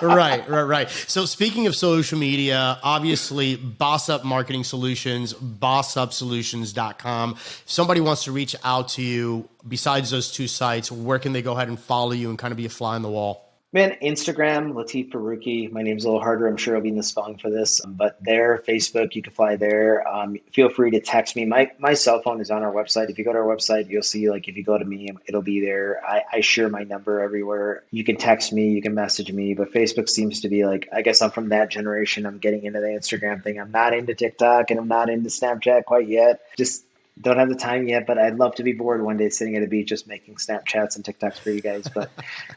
Right. So speaking of social media, obviously Boss Up Marketing Solutions, bossupsolutions.com. If somebody wants to reach out to you, besides those 2 sites, where can they go ahead and follow you and kind of be a fly on the wall? Man, Instagram, Lateef Farooqui. My name's a little harder. I'm sure I'll be in the spelling for this, but there, Facebook, you can fly there. Feel free to text me. My cell phone is on our website. If you go to our website, you'll see, like, if you go to me, it'll be there. I share my number everywhere. You can text me, you can message me, but Facebook seems to be like, I guess I'm from that generation. I'm getting into the Instagram thing. I'm not into TikTok and I'm not into Snapchat quite yet. Just don't have the time yet, but I'd love to be bored one day sitting at a beach just making Snapchats and TikToks for you guys. But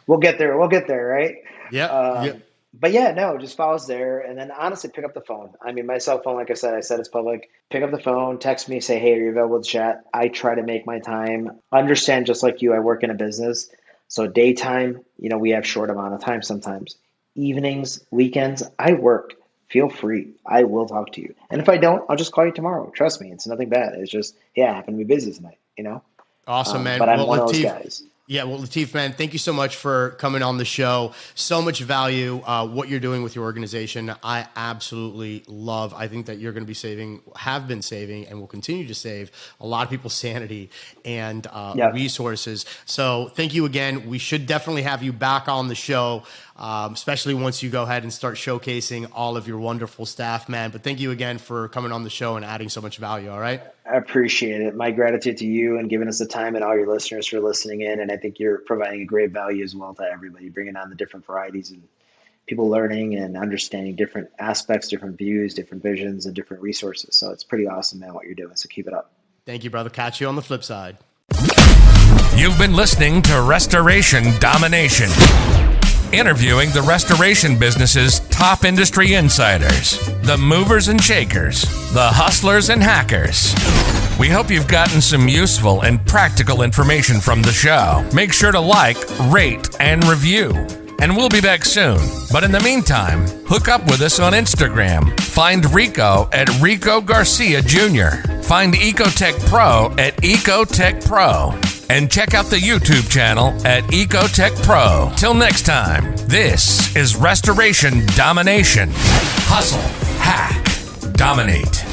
we'll get there. We'll get there, right? Yep. But yeah, no, just follow us there. And then honestly, pick up the phone. I mean, my cell phone, like I said it's public. Pick up the phone, text me, say, hey, are you available to chat? I try to make my time. Understand, just like you, I work in a business. So daytime, we have short amount of time sometimes. Evenings, weekends, I work. Feel free. I will talk to you. And if I don't, I'll just call you tomorrow. Trust me, it's nothing bad. It's just, I happen to be busy tonight, Awesome, man. But I'm one of those guys. Yeah, well, Lateef, man, thank you so much for coming on the show. So much value, what you're doing with your organization. I absolutely love. I think that you're going to be have been saving, and will continue to save a lot of people's sanity and resources. So thank you again. We should definitely have you back on the show, especially once you go ahead and start showcasing all of your wonderful staff, man. But thank you again for coming on the show and adding so much value, all right? I appreciate it. My gratitude to you and giving us the time, and all your listeners for listening in. And I think you're providing a great value as well to everybody, bringing on the different varieties and people learning and understanding different aspects, different views, different visions, and different resources. So it's pretty awesome, man, what you're doing. So keep it up. Thank you, brother. Catch you on the flip side. You've been listening to Restoration Domination, interviewing the restoration business's top industry insiders, the movers and shakers, the hustlers and hackers. We hope you've gotten some useful and practical information from the show. Make sure to like, rate, and review. And we'll be back soon. But in the meantime, hook up with us on Instagram. Find Rico at Rico Garcia Jr. Find Ecotech Pro at Ecotech Pro. And check out the YouTube channel at Ecotech Pro. Till next time, this is Restoration Domination. Hustle, hack, dominate.